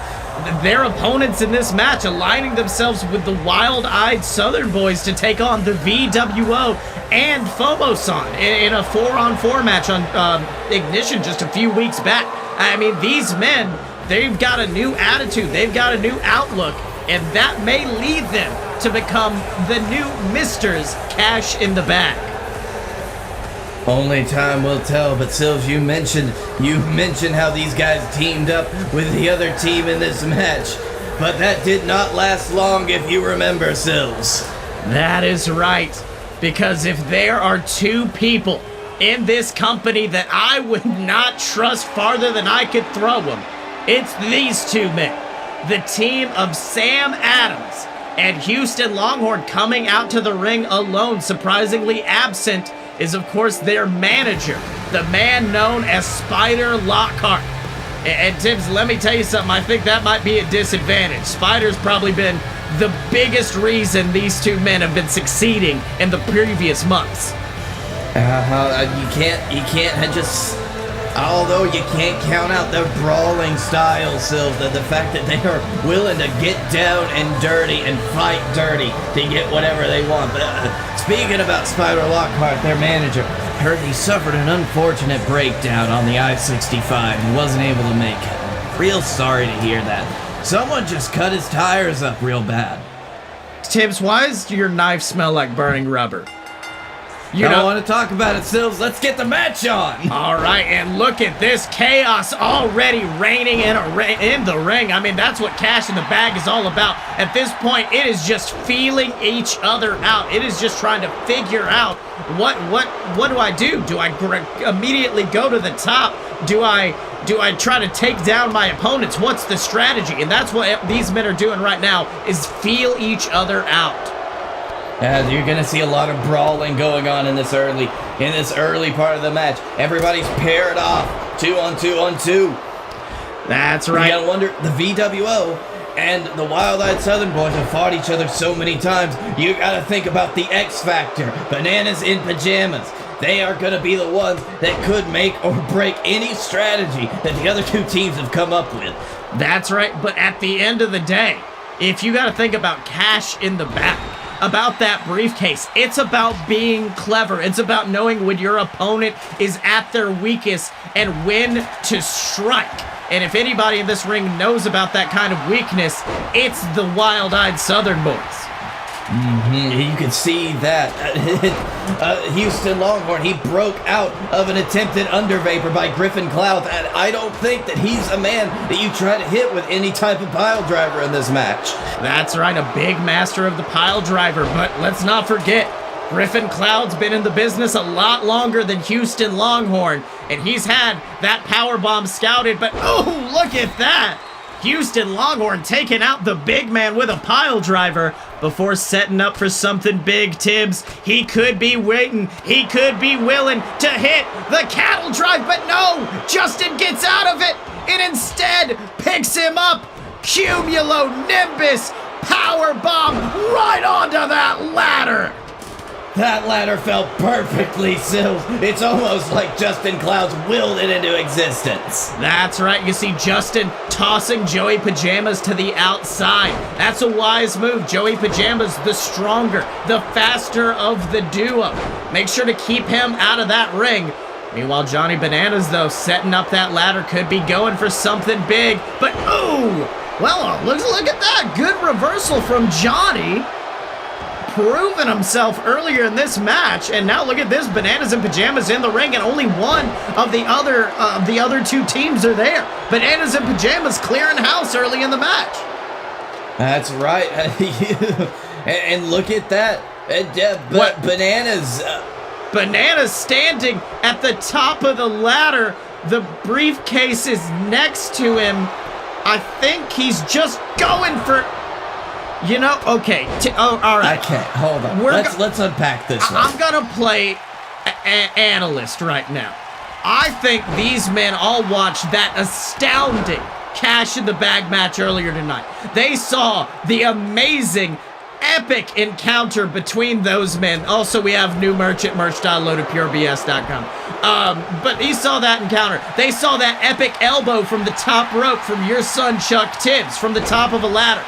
S1: their opponents in this match, aligning themselves with the wild-eyed Southern boys to take on the VWO and Fomo-San in a 4-on-4 match on Ignition just a few weeks back. I mean, these men, they've got a new attitude, they've got a new outlook, and that may lead them to become the new Misters Cash in the Bag.
S2: Only time will tell, but Sills, you mentioned how these guys teamed up with the other team in this match, but that did not last long, if you remember, Sills.
S1: That is right, because if there are two people in this company that I would not trust farther than I could throw them, it's these two men. The team of Sam Adams and Houston Longhorn coming out to the ring alone, surprisingly absent, is of course their manager, the man known as Spider Lockhart. And Tibbs, let me tell you something, I think that might be a disadvantage. Spider's probably been the biggest reason these two men have been succeeding in the previous months.
S2: You can't just, although you can't count out their brawling style, Sills, the fact that they are willing to get down and dirty and fight dirty to get whatever they want. But speaking about Spider Lockhart, their manager, heard he suffered an unfortunate breakdown on the I-65 and wasn't able to make it. Real sorry to hear that. Someone just cut his tires up real bad.
S1: Tibbs, why does your knife smell like burning rubber?
S2: You don't want to talk about it, Sills. Let's get the match on.
S1: All right, and look at this chaos already reigning in the ring. I mean, that's what Cash in the Bag is all about. At this point, it is just feeling each other out. It is just trying to figure out what do I do? Do I immediately go to the top? Do I try to take down my opponents? What's the strategy? And that's what these men are doing right now, is feel each other out.
S2: You're gonna see a lot of brawling going on in this early part of the match. Everybody's paired off 2-on-2-on-2.
S1: That's
S2: You
S1: right.
S2: gotta wonder, the VWO and the Wild-Eyed Southern Boys have fought each other so many times. You gotta think about the X Factor, Bananas in Pajamas. They are gonna be the ones that could make or break any strategy that the other two teams have come up with.
S1: That's right, but at the end of the day, if you gotta think about cash in the back, about that briefcase, it's about being clever. It's about knowing when your opponent is at their weakest and when to strike. And if anybody in this ring knows about that kind of weakness, it's the Wild-Eyed Southern Boys.
S2: You can see that. Houston Longhorn, he broke out of an attempted under vapor by Griffin Clouds, and I don't think that he's a man that you try to hit with any type of pile driver in this match.
S1: That's right, a big master of the pile driver, but let's not forget, Griffin Cloud's been in the business a lot longer than Houston Longhorn, and he's had that powerbomb scouted, but oh, look at that! Houston Longhorn taking out the big man with a pile driver before setting up for something big, Tibbs. He could be waiting, he could be willing to hit the cattle drive, but no! Justin gets out of it and instead picks him up. Cumulonimbus powerbomb right onto that ladder.
S2: That ladder fell perfectly, Sills. It's almost like Justin Clouds willed it into existence.
S1: That's right, you see Justin tossing Joey Pajamas to the outside. That's a wise move. Joey Pajamas, the stronger, the faster of the duo. Make sure to keep him out of that ring. Meanwhile, Johnny Bananas, though, setting up that ladder, could be going for something big. But, ooh! Well, look at that. Good reversal from Johnny. Proven himself earlier in this match, and now look at this, Bananas and Pajamas in the ring, and only one of the other two teams are there. Bananas and Pajamas clearing house early in the match.
S2: That's right. And look at that.
S1: What?
S2: Bananas.
S1: Bananas standing at the top of the ladder. The briefcase is next to him. I think he's just going for... You know, okay. All right.
S2: Okay, hold on. Let's unpack this one.
S1: I'm gonna play analyst right now. I think these men all watched that astounding Cash in the Bag match earlier tonight. They saw the amazing, epic encounter between those men. Also, we have new merch at merch.loadedpurebs.com. But he saw that encounter. They saw that epic elbow from the top rope from your son Chuck Tibbs from the top of a ladder.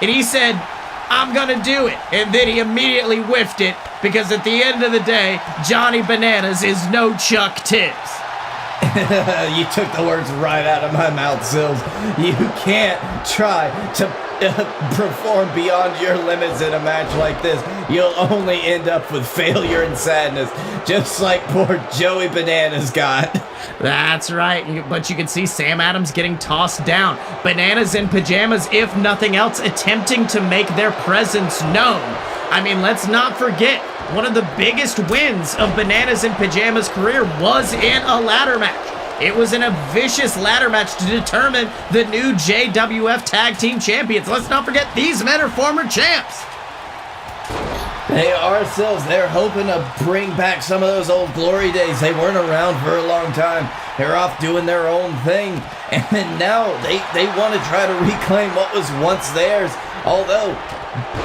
S1: And he said, I'm gonna do it. And then he immediately whiffed it because at the end of the day, Johnny Bananas is no Chuck Tibbs.
S2: You took the words right out of my mouth, Sills. You can't try to perform beyond your limits in a match like this. You'll only end up with failure and sadness, just like poor Joey Bananas got.
S1: That's right, but you can see Sam Adams getting tossed down. Bananas in Pajamas, if nothing else, attempting to make their presence known. I mean, let's not forget, one of the biggest wins of Bananas in Pajamas' career was in a ladder match. It was in a vicious ladder match to determine the new JWF Tag Team Champions. Let's not forget, these men are former champs.
S2: They are, Sills. They're hoping to bring back some of those old glory days. They weren't around for a long time. They're off doing their own thing. And then now they want to try to reclaim what was once theirs. Although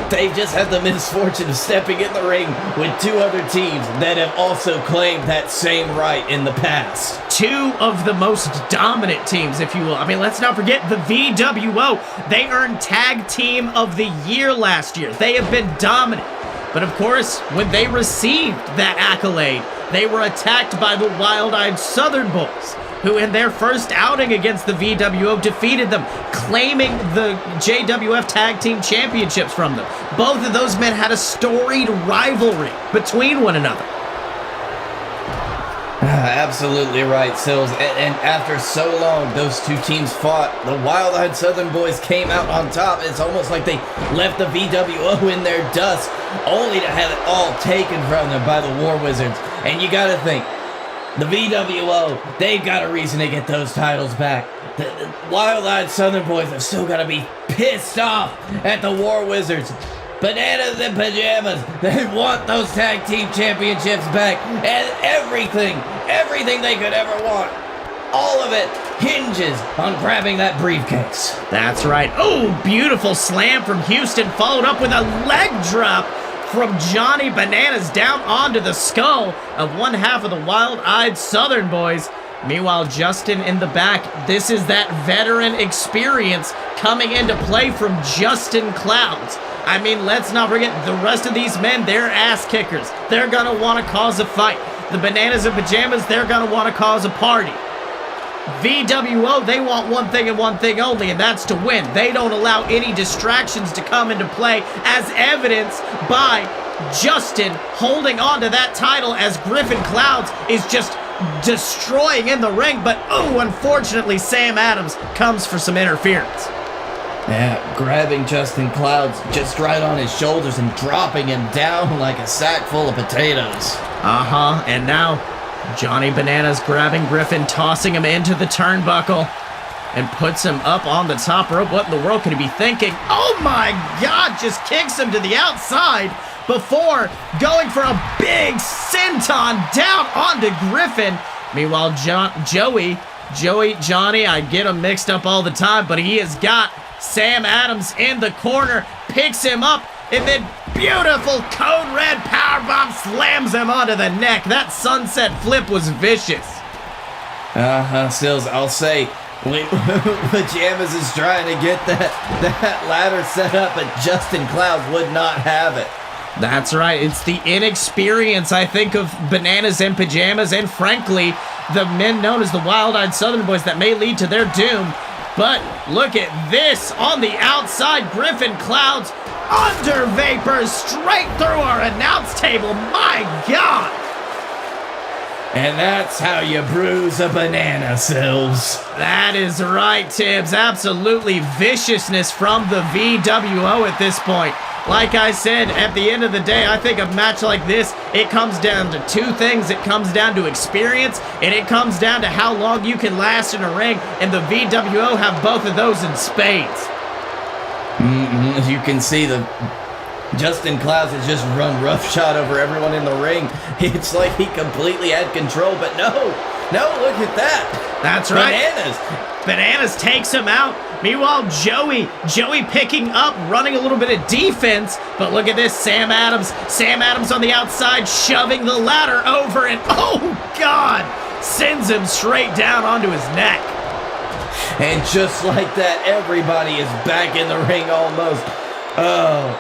S2: they just had the misfortune of stepping in the ring with two other teams that have also claimed that same right in the past.
S1: Two of the most dominant teams, if you will. I mean, let's not forget the VWO. They earned Tag Team of the Year last year. They have been dominant. But of course, when they received that accolade, they were attacked by the Wild-Eyed Southern Boys, who in their first outing against the VWO defeated them, claiming the JWF Tag Team Championships from them. Both of those men had a storied rivalry between one another.
S2: Absolutely right, Sills. And after so long, those two teams fought. The Wild-Eyed Southern Boys came out on top. It's almost like they left the VWO in their dust, only to have it all taken from them by the War Wizards. And you gotta think, the VWO, they've got a reason to get those titles back. The Wild-Eyed Southern Boys have still got to be pissed off at the War Wizards. Bananas and Pajamas, they want those tag team championships back, and everything they could ever want. all of it hinges on grabbing that briefcase.
S1: That's right. Oh, beautiful slam from Houston, followed up with a leg drop from Johnny Bananas down onto the skull of one half of the Wild-Eyed Southern Boys. Meanwhile, Justin in the back, this is that veteran experience coming into play from Justin Clouds. I mean, let's not forget, the rest of these men, they're ass kickers. They're gonna want to cause a fight. The Bananas and Pajamas, they're gonna want to cause a party. VWO, they want one thing and one thing only, and that's to win. They don't allow any distractions to come into play, as evidenced by Justin holding on to that title as Griffin Clouds is just destroying in the ring. But, oh, unfortunately, Sam Adams comes for some interference.
S2: Yeah, grabbing Justin Clouds just right on his shoulders and dropping him down like a sack full of potatoes.
S1: And now Johnny Bananas grabbing Griffin, tossing him into the turnbuckle, and puts him up on the top rope. What in the world could he be thinking? Oh my God, just kicks him to the outside before going for a big senton down onto Griffin. Meanwhile, Johnny, I get him mixed up all the time, but he has got Sam Adams in the corner, picks him up, and then beautiful code red powerbomb slams him onto the neck. That sunset flip was vicious.
S2: Stills, I'll say, Pajamas is trying to get that ladder set up, but Justin Clouds would not have it.
S1: That's right. It's the inexperience, I think, of Bananas and Pajamas, and frankly, the men known as the Wild-Eyed Southern Boys that may lead to their doom. But look at this on the outside. Griffin Clouds under vapors straight through our announce table. My God.
S2: And that's how you bruise a banana, Sills.
S1: That is right, Tibbs. Absolutely viciousness from the VWO at this point. Like I said, at the end of the day, I think a match like this, it comes down to two things. It comes down to experience, and it comes down to how long you can last in a ring, and the VWO have both of those in spades.
S2: As you can see, Justin Clouds has just run roughshod over everyone in the ring. It's like he completely had control, but no, look at that.
S1: That's right. Bananas takes him out. Meanwhile, Joey picking up, running a little bit of defense, but look at this, Sam Adams on the outside, shoving the ladder over, and oh God, sends him straight down onto his neck.
S2: And just like that, everybody is back in the ring almost. Oh,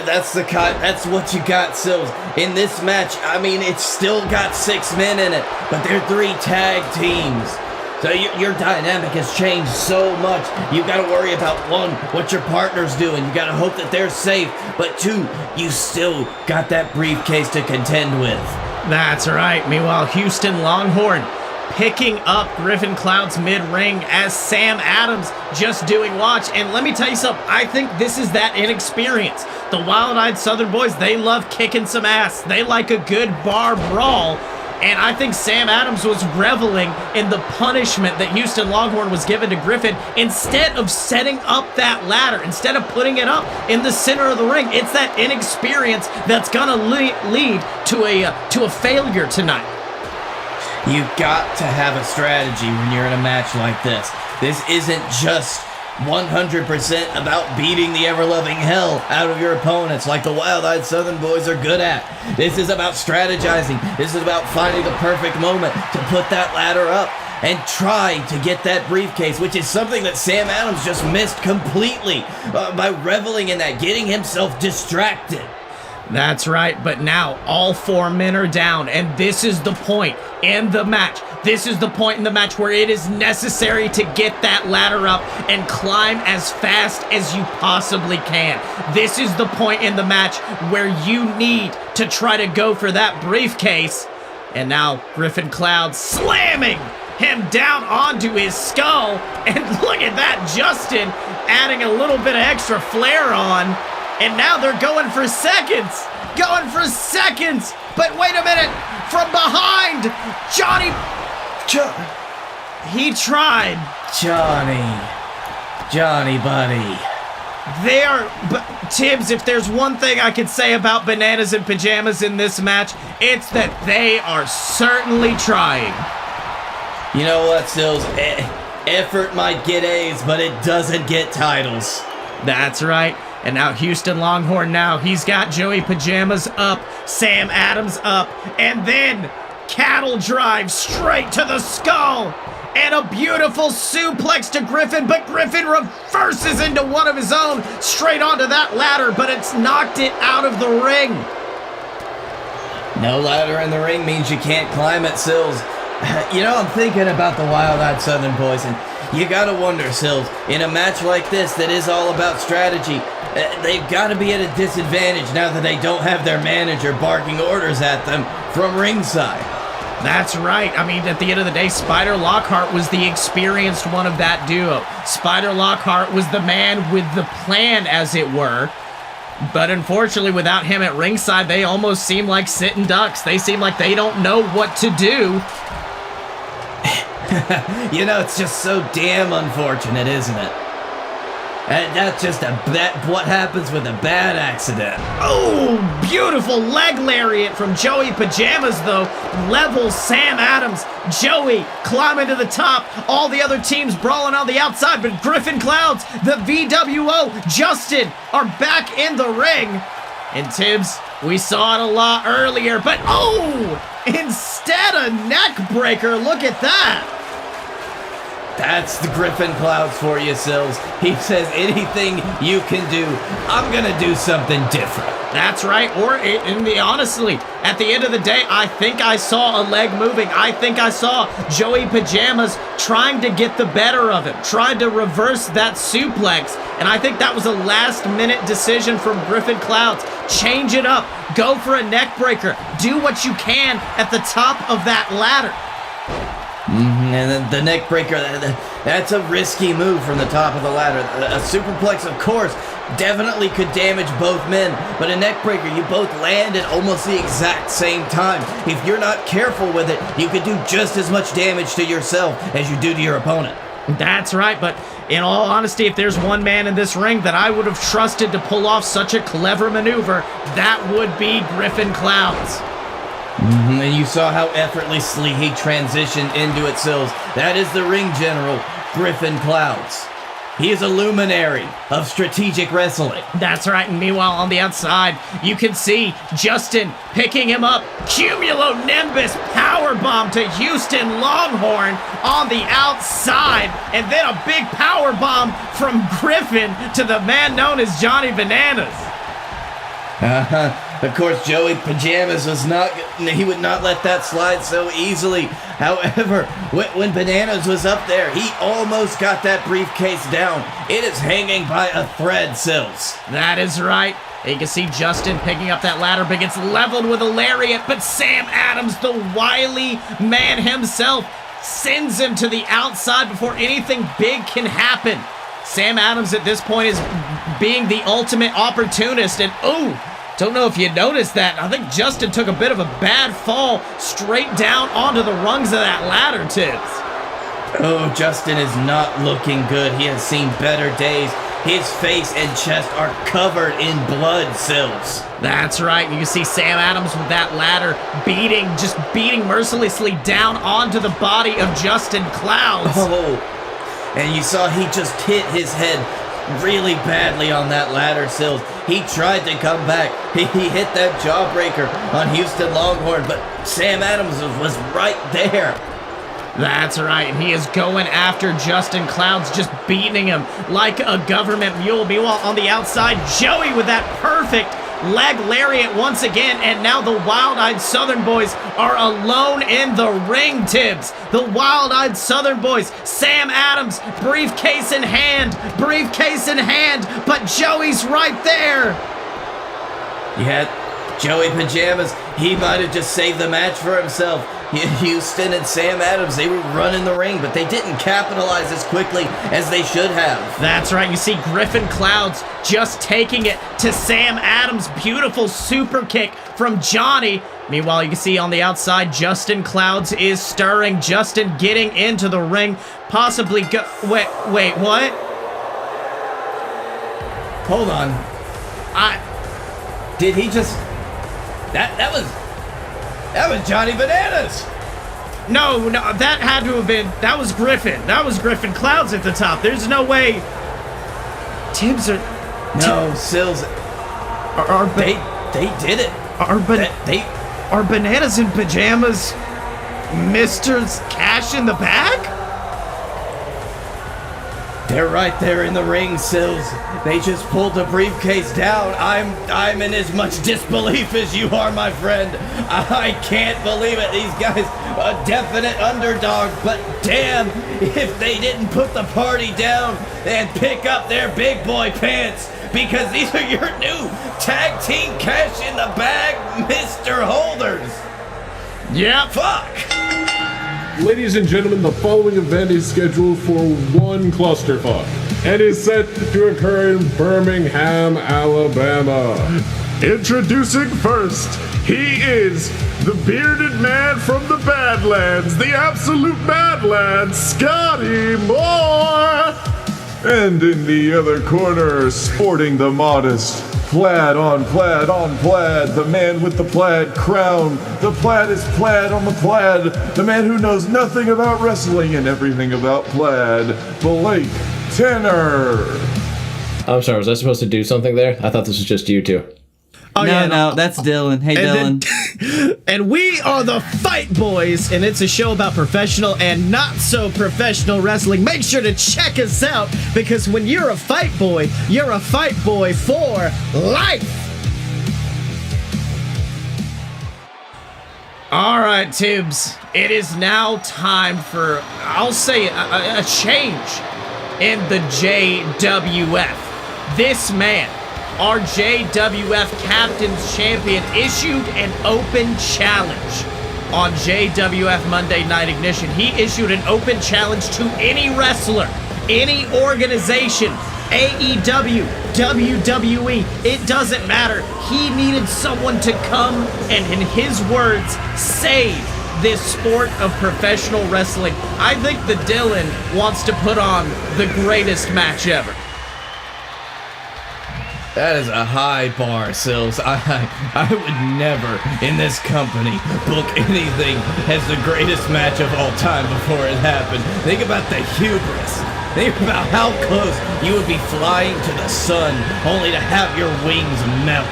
S2: that's what you got, Sills. In this match, I mean, it's still got 6 men in it, but they're 3 tag teams. So your dynamic has changed so much. You got to worry about, 1, what your partner's doing. You got to hope that they're safe. But 2, you still got that briefcase to contend with.
S1: That's right. Meanwhile, Houston Longhorn picking up Griffin Clouds mid-ring as Sam Adams just doing watch. And let me tell you something. I think this is that inexperience. The Wild-Eyed Southern Boys, they love kicking some ass. They like a good bar brawl. And I think Sam Adams was reveling in the punishment that Houston Longhorn was given to Griffin. Instead of setting up that ladder, instead of putting it up in the center of the ring, it's that inexperience that's gonna lead to a failure tonight.
S2: You got to have a strategy when you're in a match like this. This isn't just 100% about beating the ever-loving hell out of your opponents like the Wild-Eyed Southern Boys are good at. This is about strategizing. This is about finding the perfect moment to put that ladder up and try to get that briefcase, which is something that Sam Adams just missed completely by reveling in that, getting himself distracted.
S1: That's right, but now all 4 men are down, and this is the point in the match. This is the point in the match where it is necessary to get that ladder up and climb as fast as you possibly can. This is the point in the match where you need to try to go for that briefcase. And now Griffin Clouds slamming him down onto his skull. And look at that, Justin adding a little bit of extra flair on. And now they're going for seconds. But wait a minute, from behind, he tried.
S2: Johnny, buddy.
S1: Tibbs, if there's one thing I could say about Bananas and Pajamas in this match, it's that they are certainly trying.
S2: You know what, Sills? Effort might get A's, but it doesn't get titles.
S1: That's right. And now Houston Longhorn he's got Joey Pajamas up, Sam Adams up, and then cattle drive straight to the skull. And a beautiful suplex to Griffin, but Griffin reverses into one of his own straight onto that ladder, but it's knocked it out of the ring.
S2: No ladder in the ring means you can't climb it, Sills. You know, I'm thinking about the Wild-Eyed Southern Boys, and you gotta wonder, Sills, in a match like this that is all about strategy, they've got to be at a disadvantage now that they don't have their manager barking orders at them from ringside.
S1: That's right. I mean, at the end of the day, Spider Lockhart was the experienced one of that duo. Spider Lockhart was the man with the plan, as it were. But unfortunately, without him at ringside, they almost seem like sitting ducks. They seem like they don't know what to do.
S2: You know, it's just so damn unfortunate, isn't it? That's just what happens with a bad accident.
S1: Oh, beautiful leg lariat from Joey Pajamas, though. Levels Sam Adams. Joey climbing to the top. All the other teams brawling on the outside, but Griffin Clouds, the VWO, Justin are back in the ring. And Tibbs, we saw it a lot earlier, but instead a neck breaker. Look at that.
S2: That's the Griffin Clouds for you, Sills. He says anything you can do, I'm gonna do something different.
S1: That's right, honestly, at the end of the day, I think I saw a leg moving. I think I saw Joey Pajamas trying to get the better of him, trying to reverse that suplex, and I think that was a last-minute decision from Griffin Clouds. Change it up, go for a neck breaker, do what you can at the top of that ladder.
S2: And then the neck breaker, that's a risky move from the top of the ladder. A superplex, of course, definitely could damage both men, but a neck breaker, you both land at almost the exact same time. If you're not careful with it, you could do just as much damage to yourself as you do to your opponent.
S1: That's right, but in all honesty, if there's one man in this ring that I would have trusted to pull off such a clever maneuver, that would be Griffin Clouds.
S2: And you saw how effortlessly he transitioned into it, Sills. That is the ring general, Griffin Clouds. He is a luminary of strategic wrestling.
S1: That's right, and meanwhile, on the outside, you can see Justin picking him up. Cumulonimbus powerbomb to Houston Longhorn on the outside, and then a big powerbomb from Griffin to the man known as Johnny Bananas.
S2: Of course, Joey Pajamas he would not let that slide so easily. However, when Bananas was up there, he almost got that briefcase down. It is hanging by a thread, Sills.
S1: That is right. You can see Justin picking up that ladder, but gets leveled with a lariat, but Sam Adams, the wily man himself, sends him to the outside before anything big can happen. Sam Adams at this point is being the ultimate opportunist, and don't know if you noticed that. I think Justin took a bit of a bad fall straight down onto the rungs of that ladder, Tibbs.
S2: Oh, Justin is not looking good. He has seen better days. His face and chest are covered in blood, Sills.
S1: That's right. You can see Sam Adams with that ladder just beating mercilessly down onto the body of Justin Clouds.
S2: And you saw he just hit his head really badly on that ladder, Sills. He tried to come back. He hit that jawbreaker on Houston Longhorn, but Sam Adams was right there.
S1: That's right, and he is going after Justin Clouds, just beating him like a government mule. Meanwhile, on the outside, Joey with that perfect leg lariat once again, and now the Wild-Eyed Southern Boys are alone in the ring, Tibbs. The Wild-Eyed Southern Boys, Sam Adams, briefcase in hand, but Joey's right there.
S2: Yeah, Joey Pajamas, he might have just saved the match for himself. Houston and Sam Adams, they were running the ring, but they didn't capitalize as quickly as they should have.
S1: That's right. You see Griffin Clouds just taking it to Sam Adams. Beautiful super kick from Johnny. Meanwhile, you can see on the outside, Justin Clouds is stirring. Justin getting into the ring. Possibly wait, what?
S2: Hold on. Did he just... That was Johnny Bananas.
S1: No, that had to have been, that was Griffin. That was Griffin Clouds at the top. There's no way Tibbs are...
S2: No, Sills, they did it.
S1: Are Bananas in Pajamas Mr.'s cash in the bag?
S2: They're right there in the ring, Sills. They just pulled the briefcase down. I'm in as much disbelief as you are, my friend. I can't believe it. These guys, a definite underdog, but damn if they didn't put the party down and pick up their big boy pants, because these are your new tag team cash in the bag Mr. Holders.
S1: Yeah.
S2: Fuck.
S5: Ladies and gentlemen, the following event is scheduled for one clusterfuck and is set to occur in Birmingham, Alabama. Introducing first, he is the bearded man from the Badlands, the absolute Badlands, Scottye Moore! And in the other corner, sporting the modest plaid on plaid on plaid, the man with the plaid crown, the plaid is plaid on the plaid, the man who knows nothing about wrestling and everything about plaid, Blake Tanner.
S6: I'm sorry, was I supposed to do something there? I thought this was just you two.
S1: Oh,
S7: No, that's Dylan. Hey, Dylan.
S1: And we are the Fight Boys, and it's a show about professional and not so professional wrestling. Make sure to check us out, because when you're a fight boy, you're a fight boy for life. All right, Tibbs, it is now time for, I'll say, a change in the JWF. This man, our JWF Captain's Champion, issued an open challenge on JWF Monday Night Ignition. He issued an open challenge to any wrestler, any organization, AEW, WWE, it doesn't matter. He needed someone to come and, in his words, save this sport of professional wrestling. I think that Dylan wants to put on the greatest match ever.
S2: That is a high bar, Sills. I would never, in this company, book anything as the greatest match of all time before it happened. Think about the hubris. Think about how close you would be flying to the sun only to have your wings melt.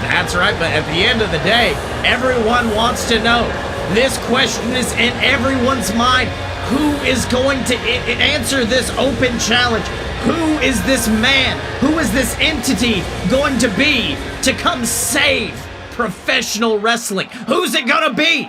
S1: That's right, but at the end of the day, everyone wants to know. This question is in everyone's mind. Who is going to answer this open challenge? Who is this man? Who is this entity going to be to come save professional wrestling? Who's it gonna be?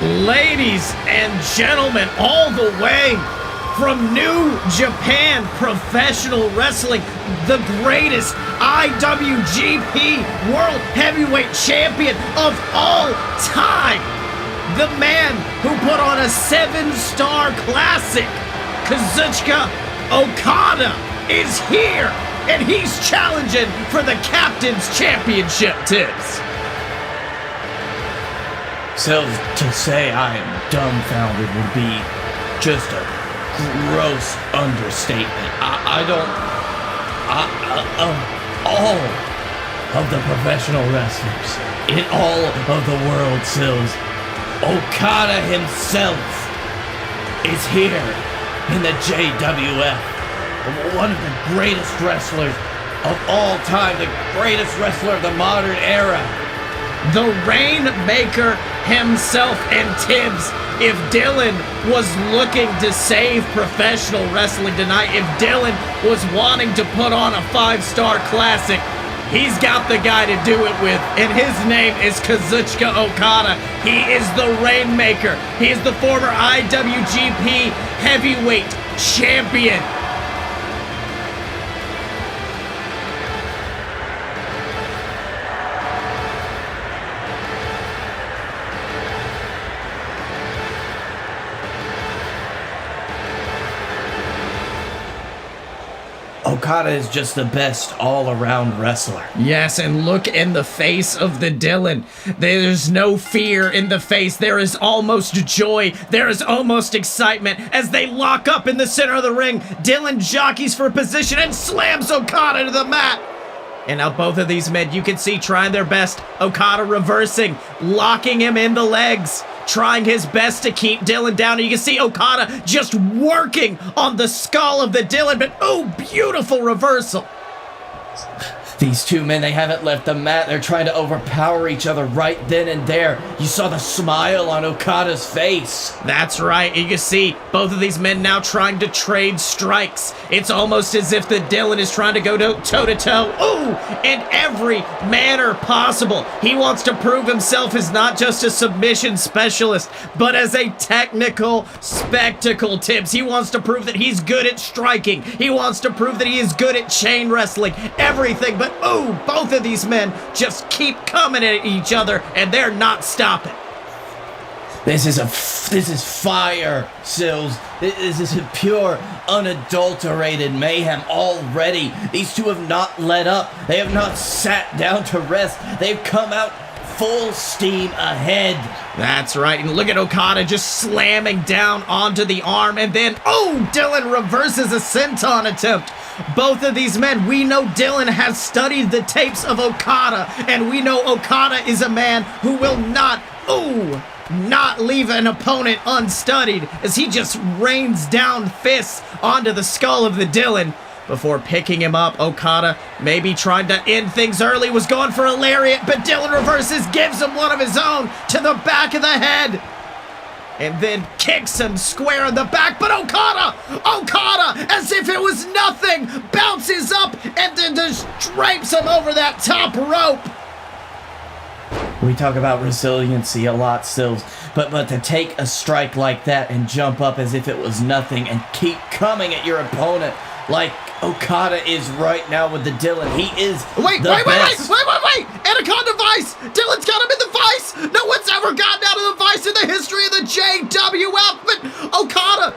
S1: Ladies and gentlemen, all the way from New Japan Professional Wrestling, the greatest IWGP World Heavyweight Champion of all time, the man who put on a 7-star classic, Kazuchika Okada, is here, and he's challenging for the Captain's Championship, Tibbs.
S2: So to say I am dumbfounded would be just a gross understatement. I don't... all of the professional wrestlers in all of the world, Sills, Okada himself is here in the JWF. One of the greatest wrestlers of all time, the greatest wrestler of the modern era.
S1: the Rainmaker himself. And Tibbs, if Dylan was looking to save professional wrestling tonight, if Dylan was wanting to put on a 5-star classic, he's got the guy to do it with, and his name is Kazuchika Okada. He is the Rainmaker. He is the former IWGP Heavyweight Champion.
S2: Okada is just the best all-around wrestler.
S1: Yes, and look in the face of the Dylan. There's no fear in the face. There is almost joy. There is almost excitement as they lock up in the center of the ring. Dylan jockeys for position and slams Okada to the mat. And now both of these men, you can see, trying their best. Okada reversing, locking him in the legs, trying his best to keep Dylan down. And you can see Okada just working on the skull of the Dylan, but oh, beautiful reversal.
S2: These two men, they haven't left the mat. They're trying to overpower each other right then and there. You saw the smile on Okada's face.
S1: That's right. You can see both of these men now trying to trade strikes. It's almost as if the Dylan is trying to go toe-to-toe. Ooh, in every manner possible. He wants to prove himself as not just a submission specialist, but as a technical spectacle, Tibbs. He wants to prove that he's good at striking. He wants to prove that he is good at chain wrestling. Everything, but ooh, both of these men just keep coming at each other, and they're not stopping.
S2: This is fire, Sills. This is pure, unadulterated mayhem already. These two have not let up. They have not sat down to rest. They've come out full steam ahead.
S1: That's right, and look at Okada just slamming down onto the arm, and then, oh, Dylan reverses a senton attempt. Both of these men, we know Dylan has studied the tapes of Okada, and we know Okada is a man who will not leave an opponent unstudied, as he just rains down fists onto the skull of the Dylan. Before picking him up, Okada maybe tried to end things early, was going for a lariat, but Dylan reverses, gives him one of his own to the back of the head, and then kicks him square in the back. But Okada, as if it was nothing, bounces up and then just drapes him over that top rope.
S2: We talk about resiliency a lot, Sills, but to take a strike like that and jump up as if it was nothing and keep coming at your opponent like Okada is right now with the Dylan. He is
S1: Wait! Anaconda Vice! Dylan's got him in the Vice! No one's ever gotten out of the Vice in the history of the JWF, but Okada,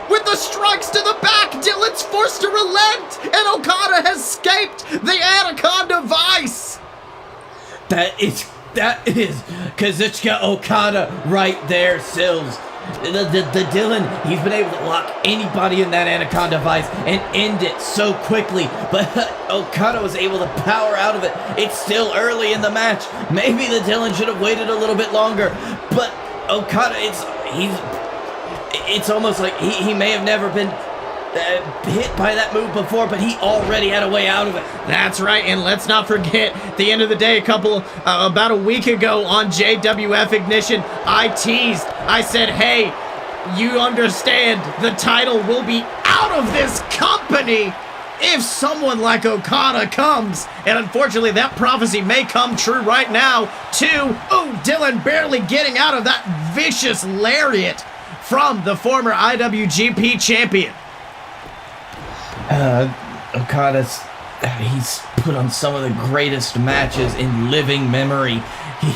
S1: with the strikes to the back, Dylan's forced to relent, and Okada has escaped the Anaconda Vice!
S2: That is Kazuchika Okada right there, Sills. The Dylan, he's been able to lock anybody in that Anaconda Vice and end it so quickly, but Okada was able to power out of it. It's still early in the match. Maybe the Dylan should have waited a little bit longer, but Okada, it's almost like he may have never been hit by that move before, but he already had a way out of it.
S1: That's right, and let's not forget, at the end of the day, about a week ago on JWF Ignition, I teased. I said, hey, you understand the title will be out of this company if someone like Okada comes. And unfortunately, that prophecy may come true right now, too. Oh, Dylan barely getting out of that vicious lariat from the former IWGP champion.
S2: He's put on some of the greatest matches in living memory.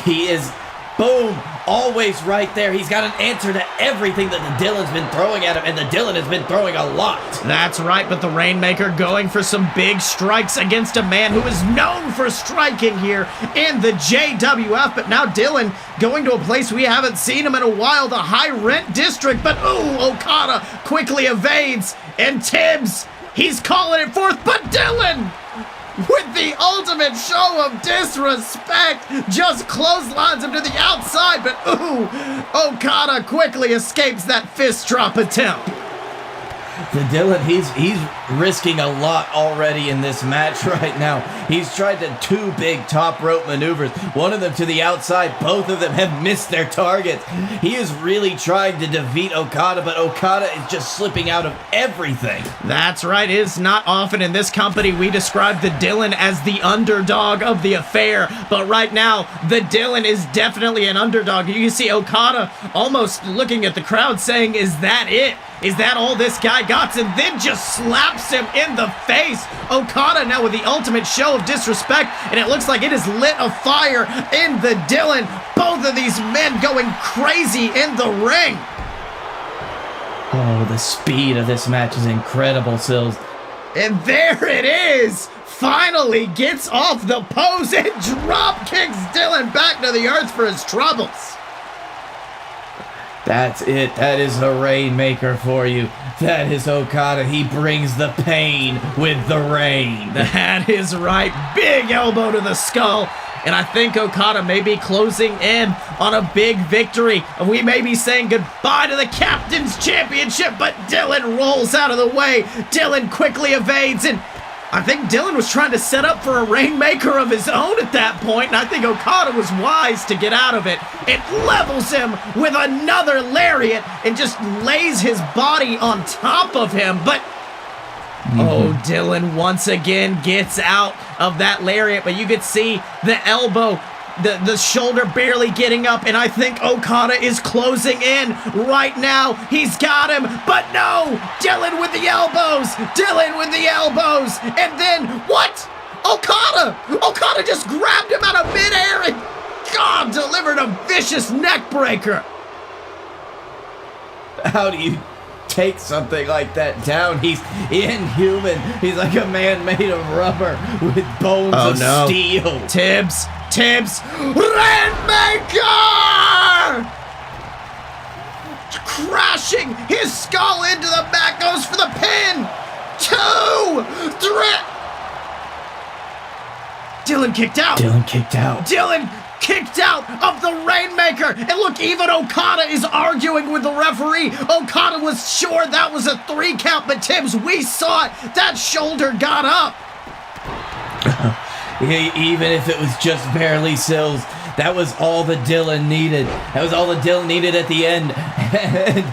S2: He is, boom, always right there. He's got an answer to everything that the Dylan's been throwing at him, and the Dylan has been throwing a lot.
S1: That's right, but the Rainmaker going for some big strikes against a man who is known for striking here in the JWF, but now Dylan going to a place we haven't seen him in a while, the High Rent District, but ooh, Okada quickly evades, and Tibbs, he's calling it forth, but Dylan, with the ultimate show of disrespect, just clotheslines him to the outside, but ooh, Okada quickly escapes that fist drop attempt.
S2: The Dylan, he's risking a lot already in this match right now. He's tried two big top rope maneuvers, one of them to the outside. Both of them have missed their targets. He is really trying to defeat Okada, but Okada is just slipping out of everything.
S1: That's right. It is not often in this company we describe the Dylan as the underdog of the affair, but right now, the Dylan is definitely an underdog. You can see Okada almost looking at the crowd saying, is that it? Is that all this guy got? And then just slaps him in the face. Okada now with the ultimate show of disrespect, and it looks like it has lit a fire in the Dylan. Both of these men going crazy in the ring.
S2: Oh, the speed of this match is incredible, Sills.
S1: And there it is! Finally gets off the pose and drop kicks Dylan back to the earth for his troubles.
S2: That's it. That is the Rainmaker for you. That is Okada. He brings the pain with the rain.
S1: That is right. Big elbow to the skull. And I think Okada may be closing in on a big victory. We may be saying goodbye to the Captain's Championship, but Dylan rolls out of the way. Dylan quickly evades, and I think Dylan was trying to set up for a Rainmaker of his own at that point, and I think Okada was wise to get out of it. It levels him with another lariat and just lays his body on top of him, but oh, Dylan once again gets out of that lariat, but you could see the elbow, the shoulder barely getting up, and I think Okada is closing in right now. He's got him, but no! Dylan with the elbows! Dylan with the elbows! And then, what? Okada just grabbed him out of midair and, God, delivered a vicious neck breaker!
S2: How do you take something like that down? He's inhuman. He's like a man made of rubber with bones of steel.
S1: Tibbs, Rainmaker! Crashing his skull into the back, goes for the pin. 2, 3. Dylan kicked out.
S2: Dylan kicked out of the Rainmaker.
S1: And look, even Okada is arguing with the referee. Okada was sure that was a 3 count, but Tibbs, we saw it. That shoulder got up.
S2: Even if it was just barely, Sills, that was all the Dylan needed. That was all the Dylan needed at the end. And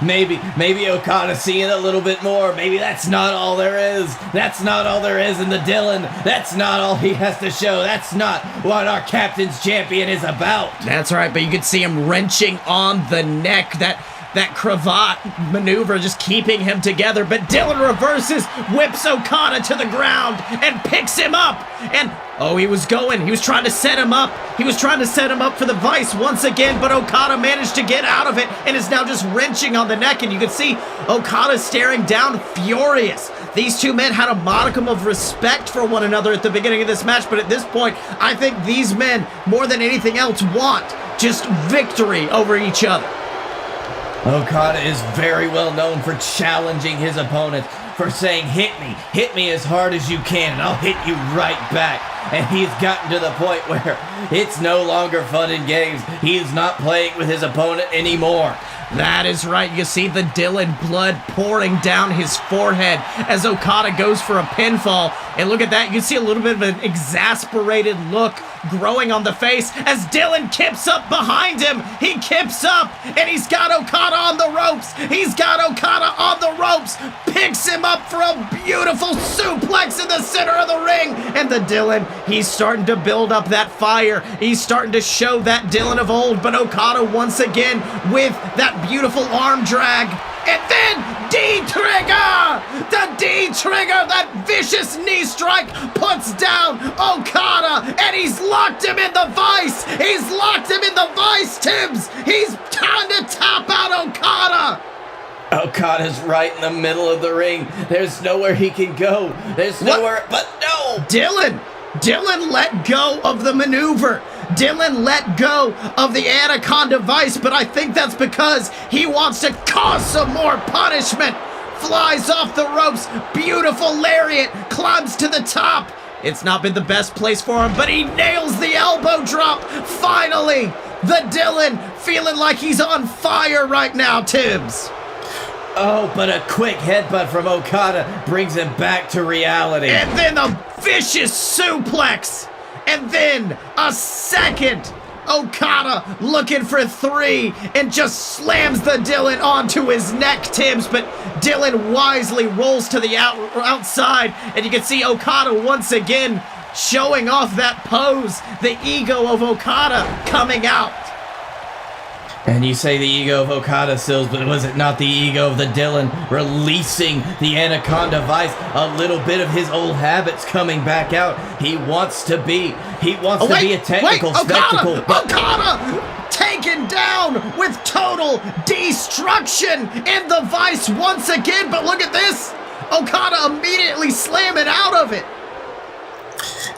S2: maybe Okada seeing a little bit more. Maybe that's not all there is. That's not all there is in the Dylan. That's not all he has to show. That's not what our Captain's Champion is about.
S1: That's right, but you could see him wrenching on the neck. That cravat maneuver just keeping him together, but Dylan reverses, whips Okada to the ground, and picks him up. And, he was trying to set him up. He was trying to set him up for the vice once again, but Okada managed to get out of it and is now just wrenching on the neck, and you can see Okada staring down furious. These two men had a modicum of respect for one another at the beginning of this match, but at this point, I think these men, more than anything else, want just victory over each other.
S2: Okada is very well known for challenging his opponents, for saying, hit me as hard as you can, and I'll hit you right back. And he's gotten to the point where it's no longer fun and games. He is not playing with his opponent anymore.
S1: That is right. You see the Dylan blood pouring down his forehead as Okada goes for a pinfall. And look at that. You see a little bit of an exasperated look growing on the face as Dylan kips up behind him. He kips up and he's got Okada on the ropes. Picks him up for a beautiful suplex in the center of the ring. And the Dylan, he's starting to build up that fire. He's starting to show that Dylan of old. But Okada once again with that beautiful arm drag. And then D-Trigger! The D-Trigger, that vicious knee strike, puts down Okada, and he's locked him in the vice! Tibbs! He's trying to tap out Okada!
S2: Okada's right in the middle of the ring. There's nowhere he can go. There's nowhere, but no!
S1: Dylan let go of the maneuver. Dylan let go of the Anaconda Vice, but I think that's because he wants to cause some more punishment. Flies off the ropes, beautiful lariat, climbs to the top. It's not been the best place for him, but he nails the elbow drop. Finally, the Dylan feeling like he's on fire right now, Tibbs.
S2: Oh, but a quick headbutt from Okada brings him back to reality.
S1: And then a vicious suplex. And then a second. Okada looking for 3 and just slams the Dylan onto his neck, Tibbs. But Dylan wisely rolls to the outside. And you can see Okada once again showing off that pose. The ego of Okada coming out.
S2: And you say the ego of Okada, Sills, but was it not the ego of the Dylan releasing the Anaconda Vice? A little bit of his old habits coming back out. He wants to be a technical spectacle.
S1: Okada taken down with total destruction in the Vice once again. But look at this. Okada immediately slamming out of it.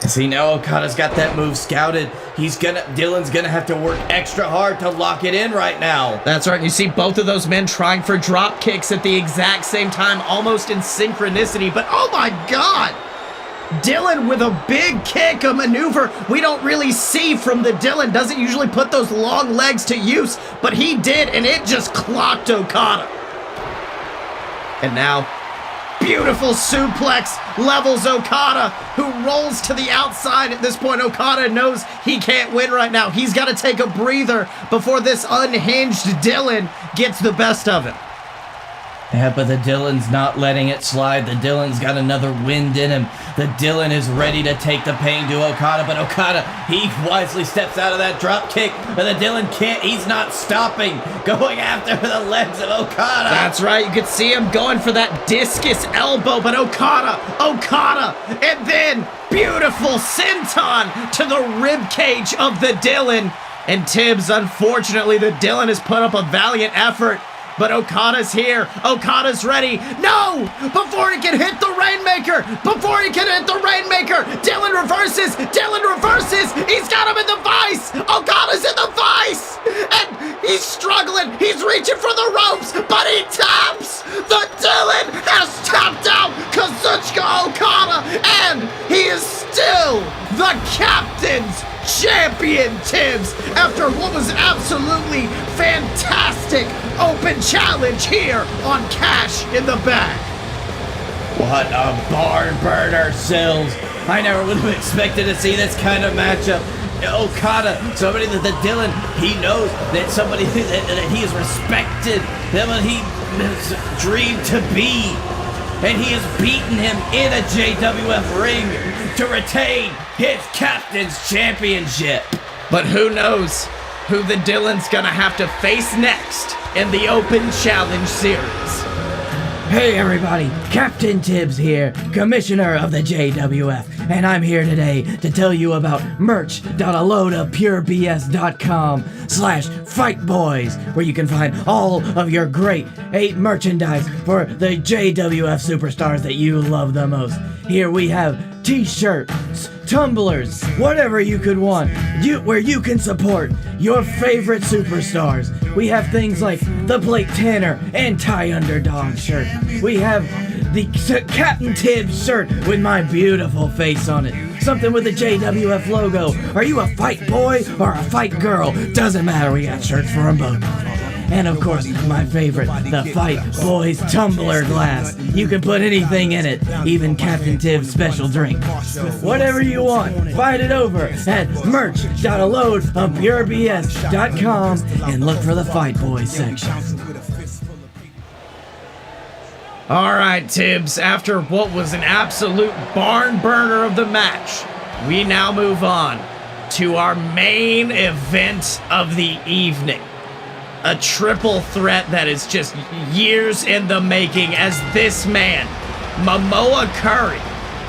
S2: See, now Okada's got that move scouted. Dylan's gonna have to work extra hard to lock it in right now.
S1: That's right. You see both of those men trying for drop kicks at the exact same time, almost in synchronicity. But oh my God! Dylan with a big kick, a maneuver we don't really see from the Dylan. Doesn't usually put those long legs to use, but he did, and it just clocked Okada. And now, beautiful suplex levels Okada, who rolls to the outside. At this point, Okada knows he can't win right now. He's got to take a breather before this unhinged Dylan gets the best of him.
S2: Yeah, but the Dylan's not letting it slide. The Dylan's got another wind in him. The Dylan is ready to take the pain to Okada, but Okada, he wisely steps out of that drop kick, but the Dylan can't. He's not stopping, going after the legs of Okada.
S1: That's right. You could see him going for that discus elbow, but Okada, and then beautiful senton to the rib cage of the Dylan. And Tibbs, unfortunately, the Dylan has put up a valiant effort. But Okada's here. Okada's ready. No! Before he can hit the Rainmaker! Dylan reverses! He's got him in the Vice! Okada's in the Vice! And he's struggling. He's reaching for the ropes, but he taps! The Dylan has tapped out Kazuchika Okada, and he is still the captain's champion, Tibbs, after what was an absolutely fantastic open challenge here on Cash in the Bag.
S2: What a barn burner, Sills. I never would have expected to see this kind of matchup. Okada, somebody that the Dylan, he knows that somebody that he is respected, that he dreamed to be. And he has beaten him in a JWF ring to retain his captain's championship.
S1: But who knows who the Dylan's gonna have to face next in the Open Challenge Series.
S2: Hey everybody, Captain Tibbs here, Commissioner of the JWF, and I'm here today to tell you about merch.alodapurebs.com/fightboys, where you can find all of your great merchandise for the JWF superstars that you love the most. Here we have t-shirts, tumblers, whatever you could want, where you can support your favorite superstars. We have things like the Blake Tanner anti-underdog shirt. We have the Captain Tibbs shirt with my beautiful face on it. Something with the JWF logo. Are you a fight boy or a fight girl? Doesn't matter, we got shirts for them both. And of course, my favorite, the Fight Boys tumbler glass. You can put anything in it, even Captain Tibbs' special drink. Whatever you want, find it over at merch.alodapurebs.com and look for the Fight Boys section.
S1: All right, Tibbs, after what was an absolute barn burner of the match, we now move on to our main event of the evening. A triple threat that is just years in the making as this man, Mamoa Curry,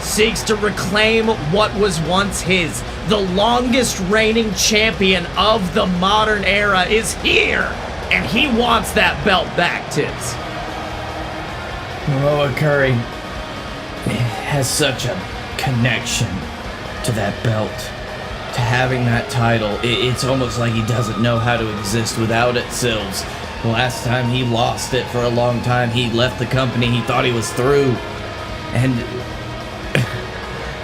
S1: seeks to reclaim what was once his. The longest reigning champion of the modern era is here, and he wants that belt back, Tibbs.
S2: Mamoa Curry has such a connection to that belt. To having that title, it's almost like he doesn't know how to exist without it, Sills. The last time he lost it for a long time, he left the company, he thought he was through. And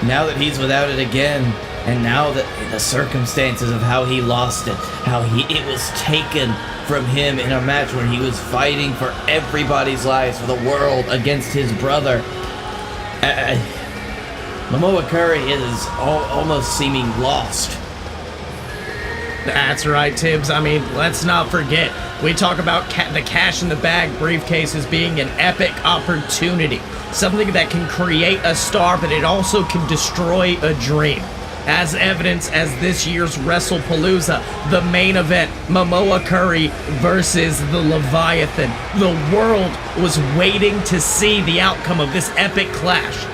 S2: now that he's without it again, And now that the circumstances of how he lost it, how it was taken from him in a match where he was fighting for everybody's lives, for the world, against his brother. Mamoa Curry is almost seeming lost.
S1: That's right, Tibbs. I mean, let's not forget, we talk about the cash in the bag briefcase as being an epic opportunity. Something that can create a star, but it also can destroy a dream. As evidence as this year's WrestlePalooza, the main event, Mamoa Curry versus the Leviathan. The world was waiting to see the outcome of this epic clash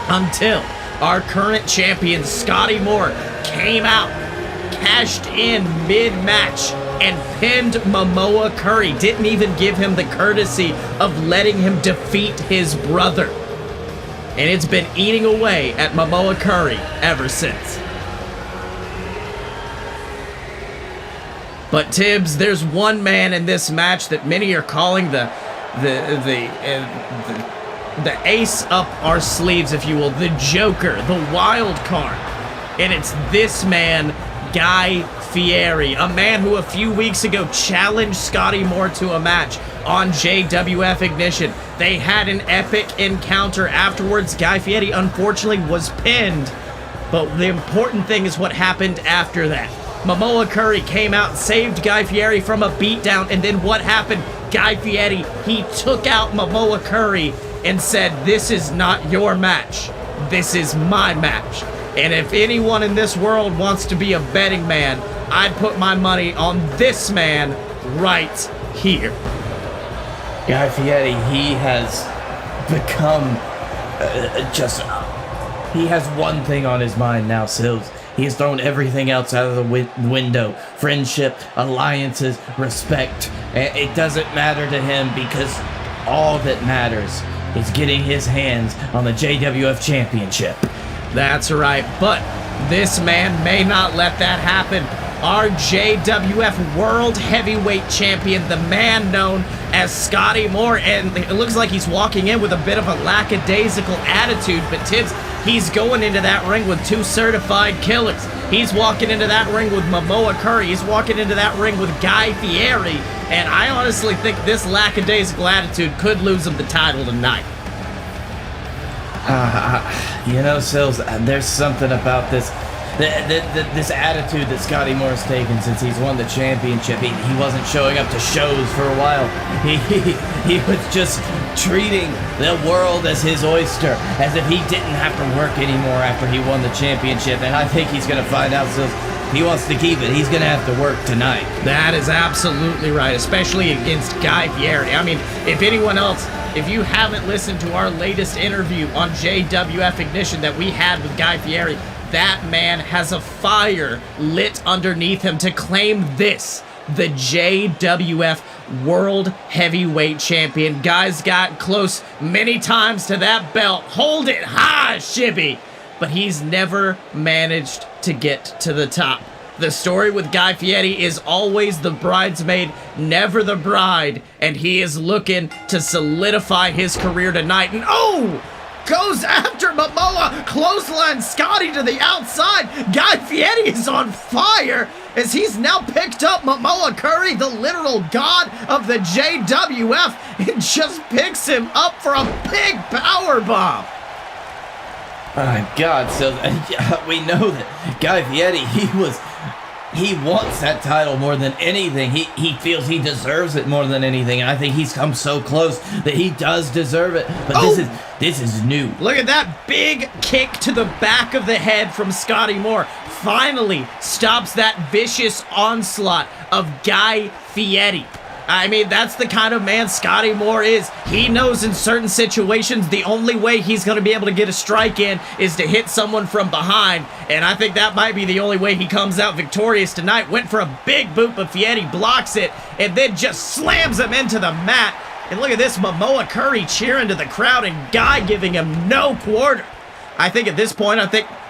S1: until our current champion, Scottye Moore, came out, cashed in mid-match, and pinned Mamoa Curry. Didn't even give him the courtesy of letting him defeat his brother. And it's been eating away at Mamoa Curry ever since. But Tibbs, there's one man in this match that many are calling the ace up our sleeves, if you will, the Joker, the wild card. And it's this man, Guy Fieri, a man who a few weeks ago challenged Scottye Moore to a match on JWF Ignition. They had an epic encounter afterwards. Guy Fieri unfortunately was pinned, but the important thing is what happened after that. Mamoa Curry came out, saved Guy Fieri from a beatdown, and then what happened? Guy Fieri, he took out Mamoa Curry and said, "This is not your match. This is my match." And if anyone in this world wants to be a betting man, I'd put my money on this man right here.
S2: Guy Fieri, he has become he has one thing on his mind now, Sills. He has thrown everything else out of the window. Friendship, alliances, respect. It doesn't matter to him because all that matters is getting his hands on the JWF Championship.
S1: That's right, but this man may not let that happen. Our JWF World Heavyweight Champion, the man known as Scottye Moore, and it looks like he's walking in with a bit of a lackadaisical attitude, but Tibbs, he's going into that ring with two certified killers. He's walking into that ring with Mamoa Curry. He's walking into that ring with Guy Fieri, and I honestly think this lackadaisical attitude could lose him the title tonight.
S2: Sills, there's something about this attitude that Scottye Moore's taken since he's won the championship. He wasn't showing up to shows for a while. He was just treating the world as his oyster, as if he didn't have to work anymore after he won the championship. And I think he's going to find out, Sills, if he wants to keep it, he's going to have to work tonight.
S1: That is absolutely right, especially against Guy Fieri. I mean, if anyone else, if you haven't listened to our latest interview on JWF Ignition that we had with Guy Fieri, that man has a fire lit underneath him to claim this, the JWF World Heavyweight Champion. Guy's got close many times to that belt. Hold it high, Shibby! But he's never managed to get to the top. The story with Guy Fieri is always the bridesmaid, never the bride, and he is looking to solidify his career tonight. And goes after Mamoa, clothesline Scottye to the outside. Guy Fieri is on fire as he's now picked up Mamoa Curry, the literal god of the JWF, and just picks him up for a big power bomb.
S2: My God, so we know that Guy Fieri, he wants that title more than anything. He feels he deserves it more than anything. And I think he's come so close that he does deserve it. But this is new.
S1: Look at that big kick to the back of the head from Scottye Moore. Finally stops that vicious onslaught of Guy Fieri. I mean, that's the kind of man Scottye Moore is. He knows in certain situations the only way he's going to be able to get a strike in is to hit someone from behind, and I think that might be the only way he comes out victorious tonight. Went for a big boot, but Fieri blocks it, and then just slams him into the mat. And look at this, Mamoa Curry cheering to the crowd, and Guy giving him no quarter. I think at this point,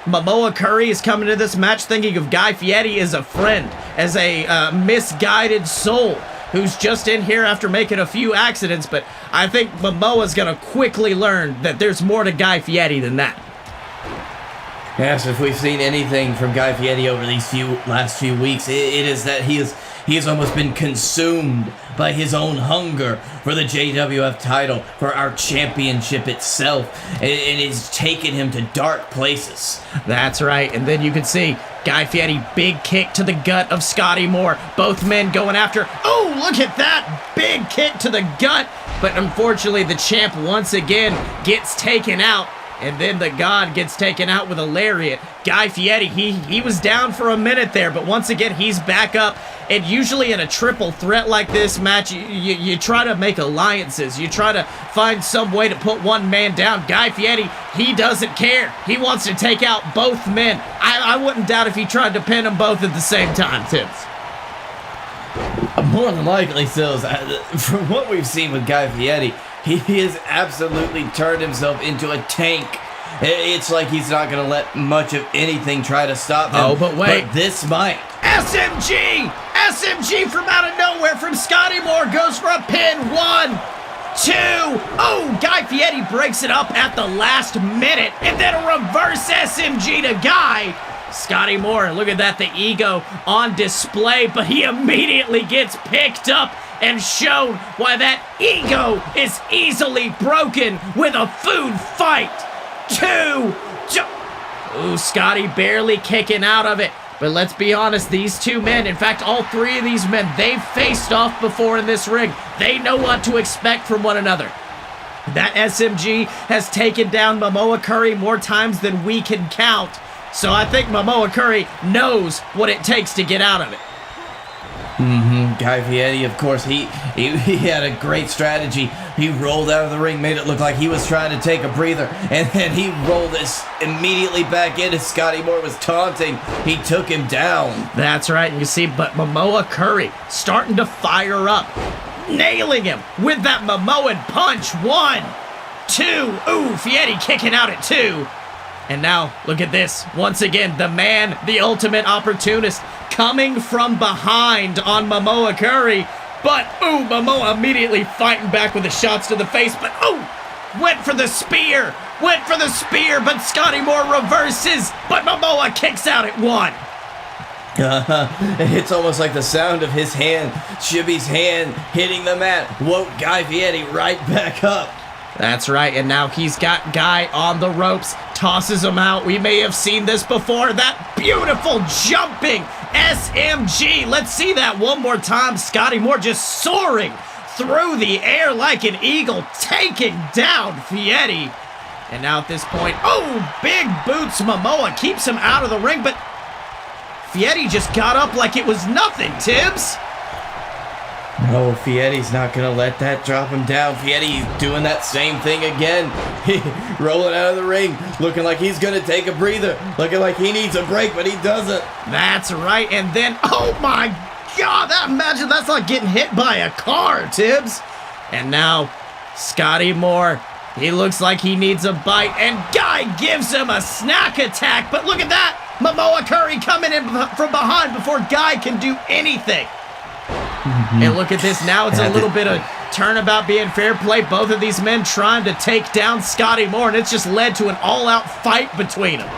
S1: Mamoa Curry is coming to this match thinking of Guy Fieri as a friend, as a misguided soul who's just in here after making a few accidents, but I think Mamoa's gonna quickly learn that there's more to Guy Fieri than that.
S2: Yes, if we've seen anything from Guy Fieri over these last few weeks, it is that he has almost been consumed by his own hunger for the JWF title, for our championship itself, and it has taken him to dark places.
S1: That's right, and then you can see Guy Fieri, big kick to the gut of Scottye Moore. Both men going after. Oh, look at that big kick to the gut. But unfortunately, the champ once again gets taken out. And then the God gets taken out with a lariat. Guy Fieri, he was down for a minute there, but once again, he's back up. And usually in a triple threat like this match, you try to make alliances. You try to find some way to put one man down. Guy Fieri, he doesn't care. He wants to take out both men. I wouldn't doubt if he tried to pin them both at the same time, Tibbs.
S2: More than likely, Sills, from what we've seen with Guy Fieri, he has absolutely turned himself into a tank. It's like he's not going to let much of anything try to stop him.
S1: Oh, but wait.
S2: But this might.
S1: SMG! SMG from out of nowhere from Scottye Moore goes for a pin. 1, 2. Oh, Guy Fieri breaks it up at the last minute. And then a reverse SMG to Guy. Scottye Moore, look at that, the ego on display, but he immediately gets picked up and shown why that ego is easily broken with a food fight. 2. Ooh, Scottye barely kicking out of it. But let's be honest, these two men, in fact, all three of these men, they've faced off before in this ring. They know what to expect from one another. That SMG has taken down Mamoa Curry more times than we can count. So I think Mamoa Curry knows what it takes to get out of it.
S2: Guy Fieri, of course, he had a great strategy. He rolled out of the ring, made it look like he was trying to take a breather, and then he rolled this immediately back in as Scottye Moore was taunting. He took him down.
S1: That's right, you see, but Mamoa Curry starting to fire up, nailing him with that Momoan punch. 1, 2. Ooh, Fieri kicking out at 2. And now, look at this. Once again, the man, the ultimate opportunist, coming from behind on Mamoa Curry. But, ooh, Mamoa immediately fighting back with the shots to the face. But, went for the spear. But Scottye Moore reverses. But Mamoa kicks out at 1.
S2: It's almost like the sound of his hand, Shibby's hand, hitting the mat woke Guy Fieri right back up.
S1: That's right, and now he's got Guy on the ropes, tosses him out. We may have seen this before. That beautiful jumping SMG. Let's see that one more time. Scottye Moore just soaring through the air like an eagle, taking down Fieri. And now at this point, big boots Mamoa, keeps him out of the ring, but Fieri just got up like it was nothing, Tibbs.
S2: No, Fieri's not going to let that drop him down. Fieri's doing that same thing again. Rolling out of the ring, looking like he's going to take a breather. Looking like he needs a break, but he doesn't.
S1: That's right, and then, oh my God, imagine that's like getting hit by a car, Tibbs. And now, Scottye Moore, he looks like he needs a bite, and Guy gives him a snack attack. But look at that, Mamoa Curry coming in from behind before Guy can do anything. And look at this, now it's a little bit of turnabout being fair play. Both of these men trying to take down Scottye Moore, and it's just led to an all-out fight between them.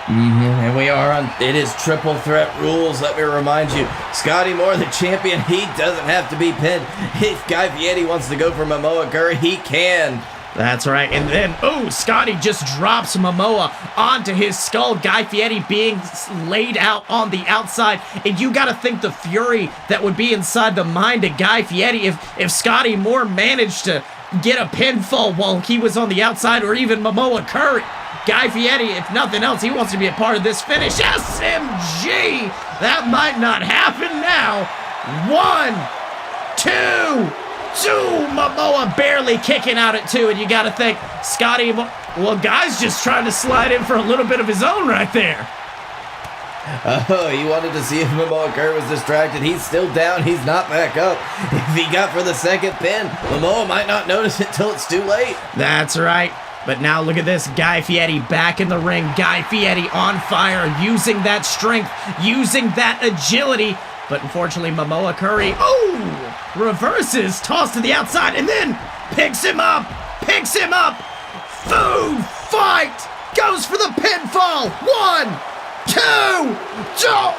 S2: And we are on, it is triple threat rules, let me remind you. Scottye Moore, the champion, he doesn't have to be pinned. If Guy Fieri wants to go for Mamoa Curry, he can.
S1: That's right, and then, Scottye just drops Mamoa onto his skull. Guy Fieri being laid out on the outside, and you gotta think the fury that would be inside the mind of Guy Fieri if Scottye Moore managed to get a pinfall while he was on the outside, or even Mamoa Curry. Guy Fieri, if nothing else, he wants to be a part of this finish. SMG! That might not happen now. 1, 2... Mamoa barely kicking out at 2, and you gotta think Scottye Moore, well, Guy's just trying to slide in for a little bit of his own right there.
S2: Oh, you wanted to see if Mamoa Curry was distracted. He's still down, he's not back up. If he got for the second pin, Mamoa might not notice it till it's too late.
S1: That's right. But now look at this, Guy Fieri back in the ring. Guy Fieri on fire, using that strength, using that agility. But unfortunately, Mamoa Curry, reverses, tossed to the outside, and then picks him up. Food fight. goes for the pinfall. 1, 2, 2.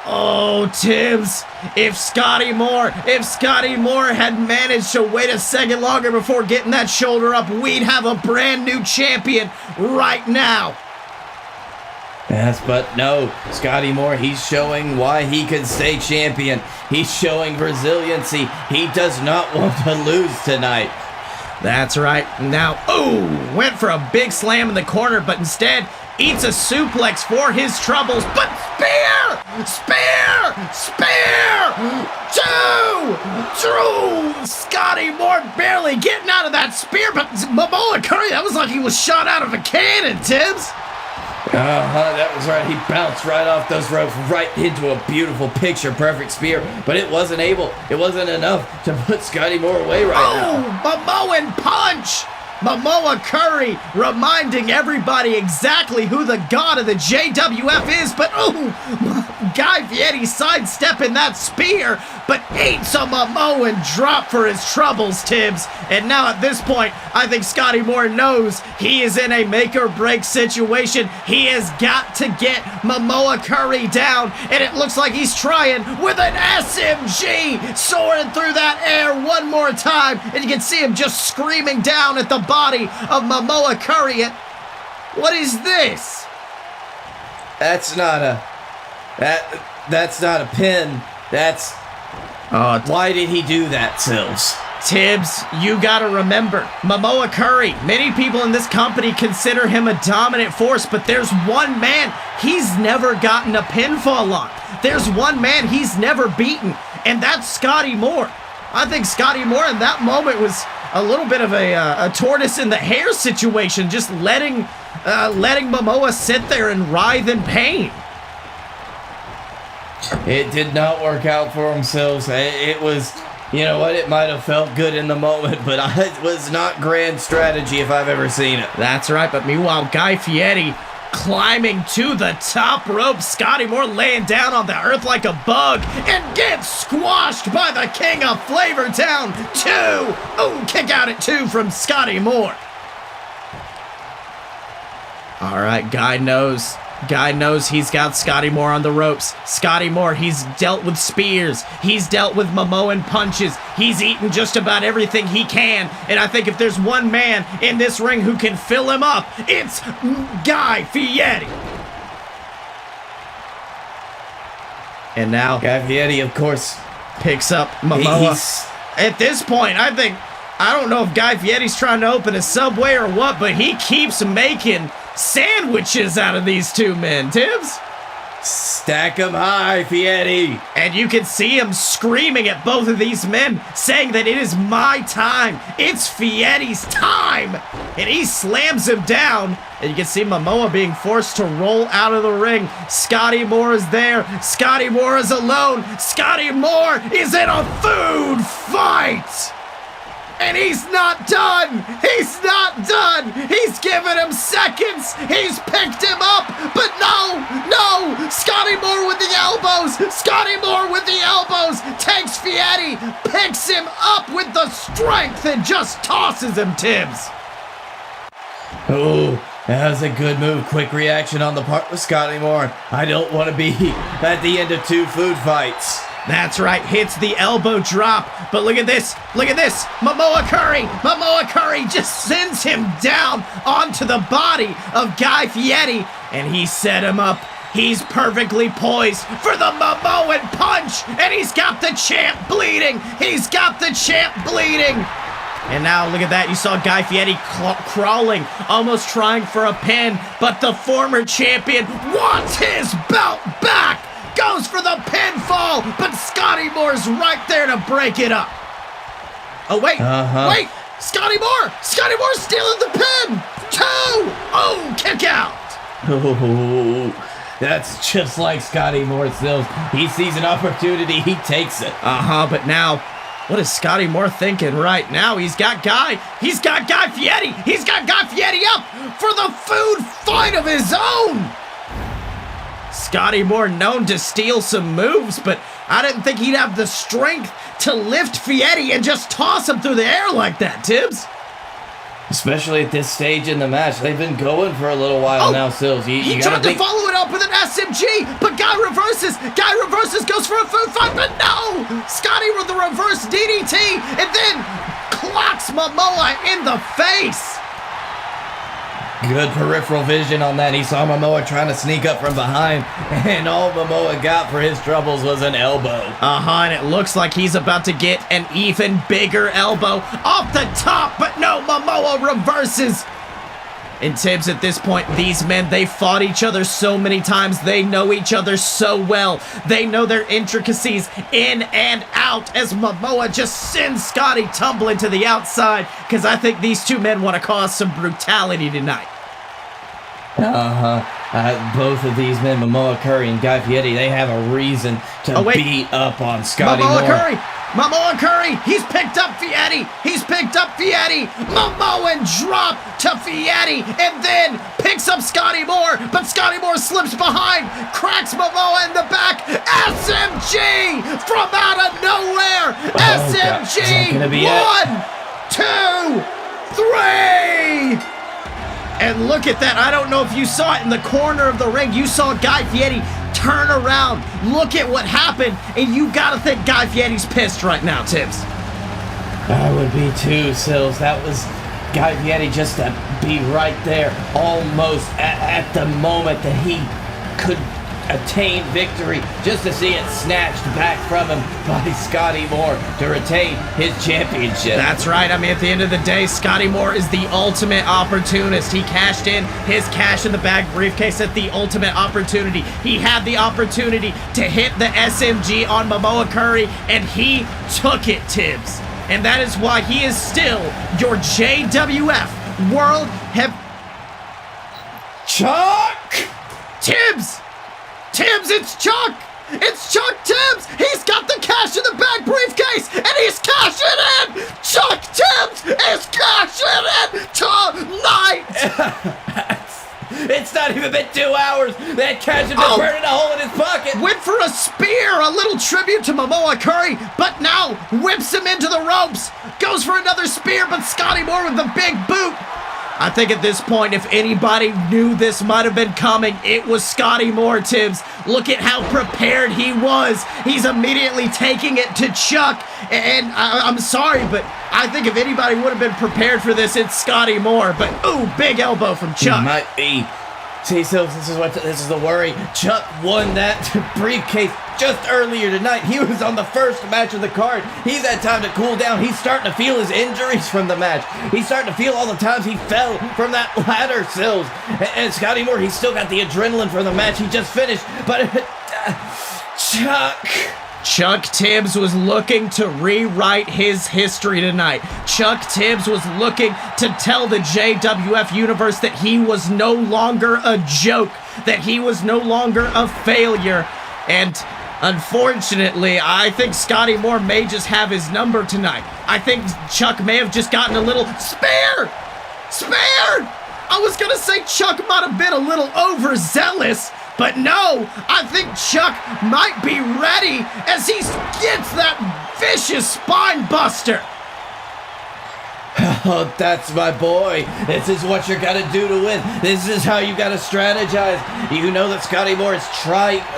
S1: Oh, Tibbs, if Scottye Moore had managed to wait a second longer before getting that shoulder up, we'd have a brand new champion right now.
S2: Yes, but no, Scottye Moore, he's showing why he could stay champion. He's showing resiliency. He does not want to lose tonight.
S1: That's right. Now, went for a big slam in the corner, but instead eats a suplex for his troubles. But spear! Two! Scottye Moore barely getting out of that spear, but Mamoa Curry, that was like he was shot out of a cannon, Tibbs.
S2: That was right. He bounced right off those ropes, right into a beautiful picture-perfect spear, but it wasn't enough to put Scottye Moore away right now.
S1: Momoan punch! Mamoa Curry reminding everybody exactly who the god of the JWF is, but Guy Fieri sidestepping that spear, but eats a Momoan drop for his troubles, Tibbs. And now at this point, I think Scottye Moore knows he is in a make-or-break situation. He has got to get Mamoa Curry down, and it looks like he's trying with an SMG, soaring through that air one more time, and you can see him just screaming down at the body of Mamoa Curry. What is this?
S2: That's not a pin. That's why did he do that, Sills?
S1: Tibbs, you gotta remember, Mamoa Curry, many people in this company consider him a dominant force, but there's one man he's never gotten a pinfall on. There's one man he's never beaten, and that's Scottye Moore. I think Scottye Moore in that moment was a little bit of a tortoise in the hare situation, just letting Mamoa sit there and writhe in pain.
S2: It did not work out for themselves. It was, you know what, it might have felt good in the moment, but it was not grand strategy if I've ever seen it.
S1: That's right, but meanwhile, Guy Fieri climbing to the top rope. Scottye Moore laying down on the earth like a bug and gets squashed by the king of Flavor Town. 2. Kick out at 2 from Scottye Moore. All right, Guy knows he's got Scottye Moore on the ropes. Scottye Moore, he's dealt with spears. He's dealt with Momoan punches. He's eaten just about everything he can. And I think if there's one man in this ring who can fill him up, it's Guy Fieri. And now
S2: Guy Fieri, of course,
S1: picks up Mamoa. At this point, I don't know if Guy Fieri's trying to open a Subway or what, but he keeps making sandwiches out of these two men, Tibbs.
S2: Stack 'em high, Fieri.
S1: And you can see him screaming at both of these men, saying that it is my time. It's Fieri's time. And he slams him down. And you can see Mamoa being forced to roll out of the ring. Scottye Moore is there. Scottye Moore is alone. Scottye Moore is in a food fight. And he's not done! He's not done! He's given him seconds! He's picked him up! But no! Scottye Moore with the elbows! Scottye Moore with the elbows! Takes Fieri, picks him up with the strength, and just tosses him, Tibbs!
S2: Oh, that was a good move. Quick reaction on the part of Scottye Moore. I don't want to be at the end of 2 food fights.
S1: That's right, hits the elbow drop, but look at this, Mamoa Curry just sends him down onto the body of Guy Fieri, and he set him up. He's perfectly poised for the Momoan punch, and he's got the champ bleeding. And now look at that, you saw Guy Fieri crawling, almost trying for a pin, but the former champion wants his belt back. Goes for the pinfall, but Scottye Moore's right there to break it up. Oh, wait. Scottye Moore stealing the pin. 2. Kick out.
S2: That's just like Scottye Moore, Sills. He sees an opportunity, he takes it.
S1: But now, what is Scottye Moore thinking right now? He's got Guy Fieri. He's got Guy Fieri up for the food fight of his own. Scottye Moore known to steal some moves, but I didn't think he'd have the strength to lift Fieri and just toss him through the air like that, Tibbs.
S2: Especially at this stage in the match. They've been going for a little while now, Sills.
S1: He
S2: You
S1: tried
S2: gotta think.
S1: to follow it up with an SMG, but Guy reverses. Guy reverses, goes for a food fight, but no! Scottye with the reverse DDT, and then clocks Mamoa in the face.
S2: Good peripheral vision on that. He saw Mamoa trying to sneak up from behind, and all Mamoa got for his troubles was an elbow.
S1: And it looks like he's about to get an even bigger elbow off the top, but no, Mamoa reverses. And Tibbs, at this point, these men, they fought each other so many times. They know each other so well. They know their intricacies in and out as Mamoa just sends Scottye tumbling to the outside, because I think these two men want to cause some brutality tonight.
S2: Both of these men, Mamoa Curry and Guy Fieri, they have a reason to beat up on Scottye Moore.
S1: Mamoa Curry, he's picked up Fieri. Mamoa drop to Fieri, and then picks up Scottye Moore, but Scottye Moore slips behind, cracks Mamoa in the back. SMG from out of nowhere. SMG. 1, 2, 3. And look at that. I don't know if you saw it in the corner of the ring. You saw Guy Fieri turn around. Look at what happened. And you got to think Guy Fieri's pissed right now, Tibbs.
S2: I would be too, Sills. That was Guy Fieri just to be right there, almost at the moment that he could attain victory, just to see it snatched back from him by Scottye Moore to retain his championship.
S1: That's right. I mean, at the end of the day, Scottye Moore is the ultimate opportunist. He cashed in his cash in the bag briefcase at the ultimate opportunity. He had the opportunity to hit the SMG on Mamoa Curry, and he took it, Tibbs. And that is why he is still your JWF World
S2: Chuck!
S1: Tibbs, it's Chuck! It's Chuck Tibbs! He's got the cash in the bag briefcase, and he's cashing in! Chuck Tibbs is cashing in tonight!
S2: It's not even been 2 hours. That cash has been burning a hole in his pocket.
S1: Went for a spear, a little tribute to Mamoa Curry, but now whips him into the ropes. Goes for another spear, but Scottye Moore with the big boot. I think at this point, if anybody knew this might have been coming, it was Scottye Moore, Tibbs. Look at how prepared he was. He's immediately taking it to Chuck. And I'm sorry, but I think if anybody would have been prepared for this, it's Scottye Moore. But, ooh, big elbow from Chuck.
S2: He might be. See, so this is the worry. Chuck won that briefcase just earlier tonight. He was on the first match of the card. He's had time to cool down. He's starting to feel his injuries from the match. He's starting to feel all the times he fell from that ladder, Sills. And Scottye Moore, he's still got the adrenaline from the match he just finished. But
S1: Chuck Tibbs was looking to rewrite his history tonight. Chuck Tibbs was looking to tell the JWF universe that he was no longer a joke, that he was no longer a failure. And unfortunately, I think Scottye Moore may just have his number tonight. I think Chuck may have just gotten a little spare! I was gonna say Chuck might have been a little overzealous, but no, I think Chuck might be ready as he gets that vicious spine buster.
S2: Oh, that's my boy. This is what you're gonna do to win. This is how you gotta strategize. You know that Scottye Moore is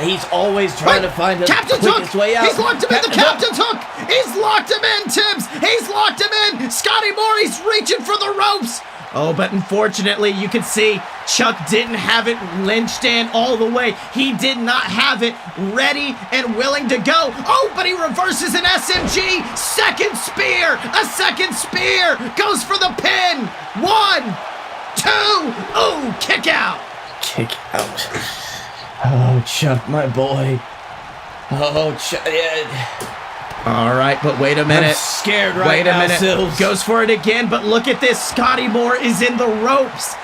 S2: he's always trying to find the quickest way out.
S1: He's locked him in, the captain's hook. He's locked him in, Tibbs. He's locked him in. Scottye Moore, he's reaching for the ropes. Oh, but unfortunately, you can see Chuck didn't have it lynched in all the way. He did not have it ready and willing to go. Oh, but he reverses an SMG. Second spear. A second spear. Goes for the pin. 1, 2. Ooh, kick out.
S2: Oh, Chuck, my boy. Oh, Chuck.
S1: All right, but wait a minute.
S2: I'm scared right now, Sills.
S1: Goes for it again, but look at this. Scottye Moore is in the ropes.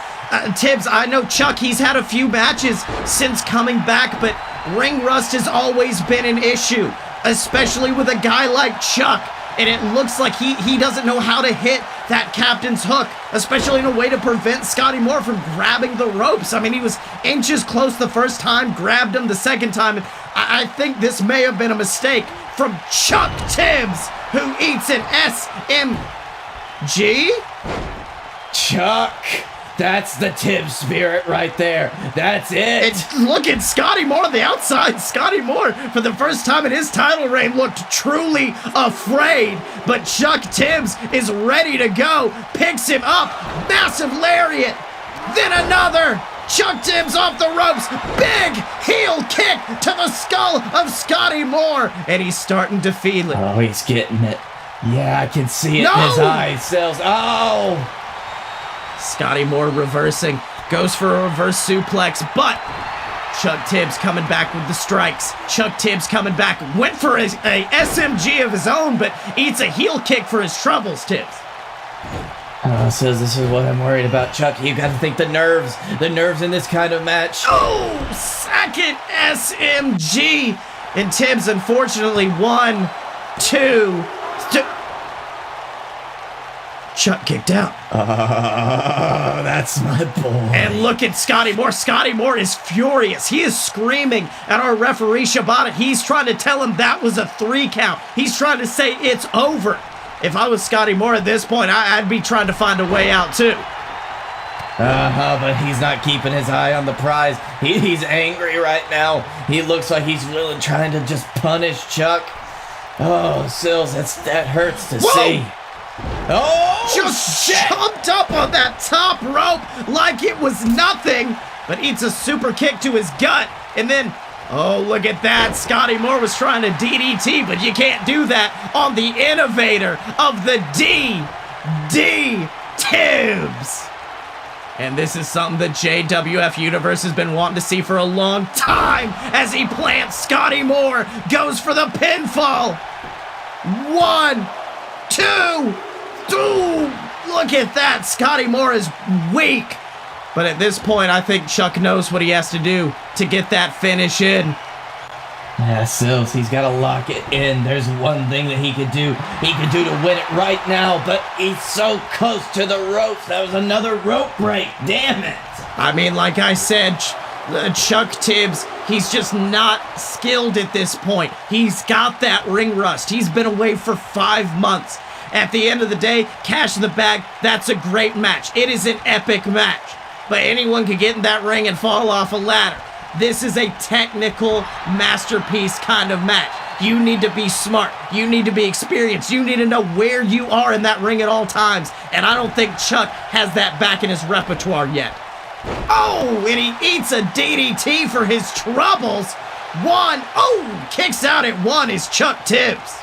S1: Tibbs, I know Chuck, he's had a few matches since coming back, but ring rust has always been an issue, especially with a guy like Chuck. And it looks like he doesn't know how to hit that captain's hook, especially in a way to prevent Scottye Moore from grabbing the ropes. I mean, he was inches close the first time, grabbed him the second time. And I think this may have been a mistake from Chuck Tibbs, who eats an SMG.
S2: Chuck! That's the Tibbs spirit right there. That's it.
S1: Look at Scottye Moore on the outside. Scottye Moore, for the first time in his title reign, looked truly afraid. But Chuck Tibbs is ready to go. Picks him up. Massive lariat. Then another. Chuck Tibbs off the ropes. Big heel kick to the skull of Scottye Moore. And he's starting to feel it.
S2: Oh, he's getting it. Yeah, I can see it in his eyes. Sills. Oh!
S1: Scottye Moore reversing, goes for a reverse suplex, but Chuck Tibbs coming back with the strikes. Chuck Tibbs coming back, went for a SMG of his own, but eats a heel kick for his troubles, Tibbs.
S2: Oh, so this is what I'm worried about, Chuck. You gotta think the nerves in this kind of match.
S1: Oh, second SMG. And Tibbs, unfortunately, 1, 2, 3. Chuck kicked out.
S2: Oh, that's my boy.
S1: And look at Scottye Moore. Scottye Moore is furious. He is screaming at our referee, Shibata. He's trying to tell him that was a 3 count. He's trying to say it's over. If I was Scottye Moore at this point, I'd be trying to find a way out too.
S2: But he's not keeping his eye on the prize. He's angry right now. He looks like he's really trying to just punish Chuck. Oh, Sills, that hurts to see. Oh,
S1: just jumped up on that top rope like it was nothing, but eats a super kick to his gut. And then, oh, look at that. Scottye Moore was trying to DDT, but you can't do that on the innovator of the DD Tibbs. And this is something the JWF universe has been wanting to see for a long time as he plants Scottye Moore, goes for the pinfall. 1, 2, 3. Look at that. Scottye Moore is weak. But at this point, I think Chuck knows what he has to do to get that finish in.
S2: Yeah, Sills, he's got to lock it in. There's one thing that he could do. He could do to win it right now, but he's so close to the ropes. That was another rope break. Damn it.
S1: I mean, like I said, Chuck Tibbs, he's just not skilled at this point. He's got that ring rust. He's been away for 5 months. At the end of the day, Cash in the Bag, that's a great match. It is an epic match. But anyone can get in that ring and fall off a ladder. This is a technical masterpiece kind of match. You need to be smart. You need to be experienced. You need to know where you are in that ring at all times. And I don't think Chuck has that back in his repertoire yet. Oh, and he eats a DDT for his troubles. 1. Oh, kicks out at 1 is Chuck Tibbs.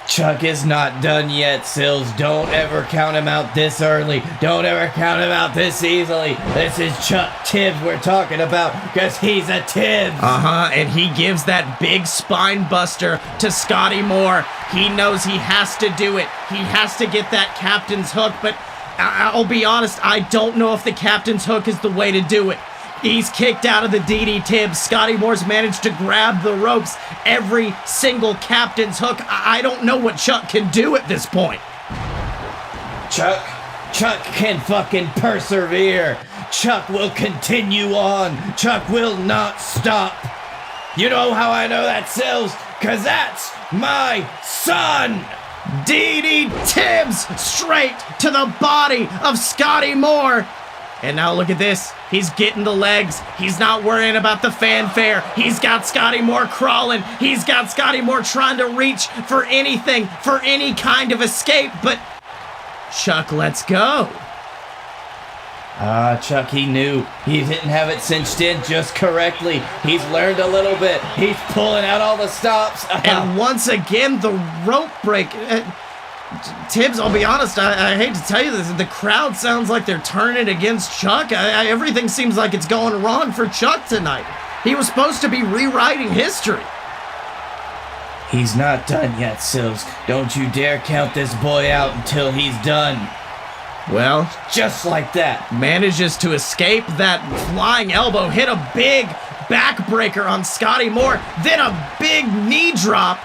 S2: Chuck is not done yet, Sills. Don't ever count him out this early. Don't ever count him out this easily. This is Chuck Tibbs we're talking about, because he's a Tibbs.
S1: And he gives that big spine buster to Scottye Moore. He knows he has to do it. He has to get that captain's hook, but I'll be honest, I don't know if the captain's hook is the way to do it. He's kicked out of the DD Tibbs. Scottye Moore's managed to grab the ropes. Every single captain's hook. I don't know what Chuck can do at this point.
S2: Chuck can fucking persevere. Chuck will continue on. Chuck will not stop. You know how I know that, Sills? Because that's my son.
S1: DD Tibbs straight to the body of Scottye Moore. And now look at this. He's getting the legs. He's not worrying about the fanfare. He's got Scottye Moore crawling. He's got Scottye Moore trying to reach for anything, for any kind of escape. But Chuck lets go.
S2: Chuck, he knew. He didn't have it cinched in just correctly. He's learned a little bit. He's pulling out all the stops.
S1: And once again, the rope break. Tibbs, I'll be honest, I hate to tell you this, the crowd sounds like they're turning against Chuck. Everything seems like it's going wrong for Chuck tonight. He was supposed to be rewriting history.
S2: He's not done yet, Sills. Don't you dare count this boy out until he's done.
S1: Well,
S2: just like that.
S1: Manages to escape that flying elbow, hit a big backbreaker on Scottye Moore, then a big knee drop.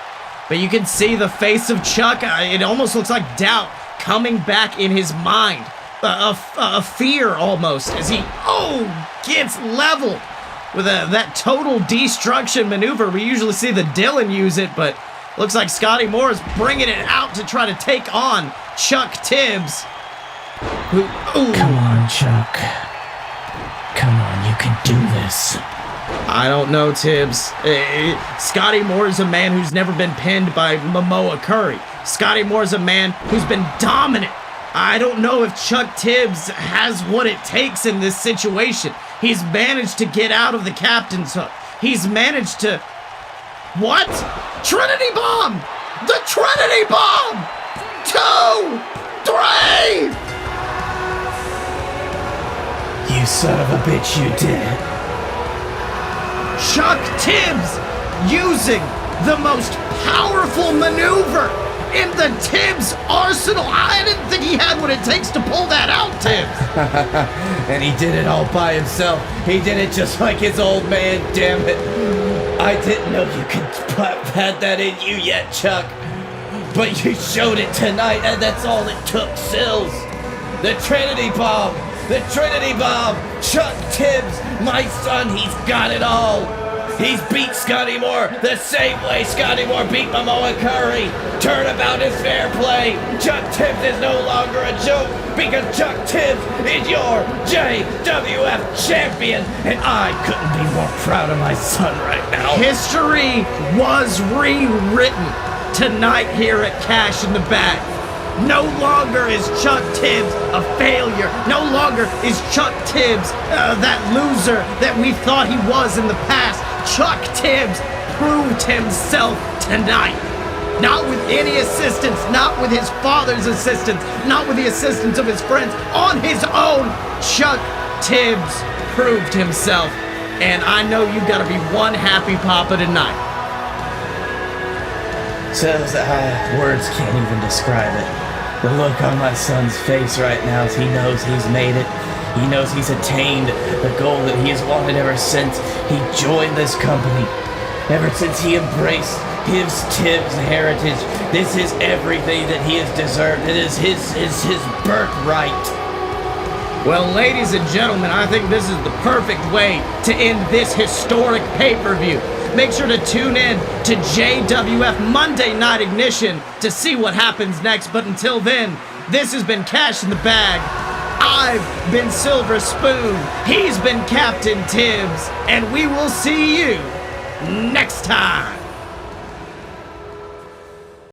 S1: But you can see the face of Chuck. It almost looks like doubt coming back in his mind. A fear almost as he, gets leveled with that total destruction maneuver. We usually see the Dylan use it, but looks like Scottye Moore is bringing it out to try to take on Chuck Tibbs.
S2: Come on, Chuck. Come on, you can do this.
S1: I don't know, Tibbs. Scottye Moore is a man who's never been pinned by Mamoa Curry. Scottye Moore is a man who's been dominant. I don't know if Chuck Tibbs has what it takes in this situation. He's managed to get out of the captain's hook. He's managed to... What? Trinity Bomb! The Trinity Bomb! 2, 3!
S2: You son of a bitch, you did it.
S1: Chuck Tibbs using the most powerful maneuver in the Tibbs arsenal. I didn't think he had what it takes to pull that out, Tibbs.
S2: And he did it all by himself. He did it just like his old man, damn it. I didn't know you could had that in you yet, Chuck. But you showed it tonight, and that's all it took, Sills. The Trinity Bomb! The Trinity Bomb! Chuck Tibbs, my son, he's got it all! He's beat Scottye Moore the same way Scottye Moore beat Mamoa Curry! Turnabout is fair play! Chuck Tibbs is no longer a joke because Chuck Tibbs is your JWF champion! And I couldn't be more proud of my son right now.
S1: History was rewritten tonight here at Cash in the Bag. No longer is Chuck Tibbs a failure. No longer is Chuck Tibbs that loser that we thought he was in the past. Chuck Tibbs proved himself tonight. Not with any assistance, not with his father's assistance, not with the assistance of his friends. On his own, Chuck Tibbs proved himself. And I know you've got to be one happy papa tonight.
S2: Says words can't even describe it. The look on my son's face right now as he knows he's made it. He knows he's attained the goal that he has wanted ever since he joined this company. Ever since he embraced his Tibbs heritage, this is everything that he has deserved. It is his birthright.
S1: Well, ladies and gentlemen, I think this is the perfect way to end this historic pay-per-view. Make sure to tune in to JWF Monday Night Ignition to see what happens next. But until then, this has been Cash in the Bag. I've been Silver Spoon. He's been Captain Tibbs. And we will see you next time.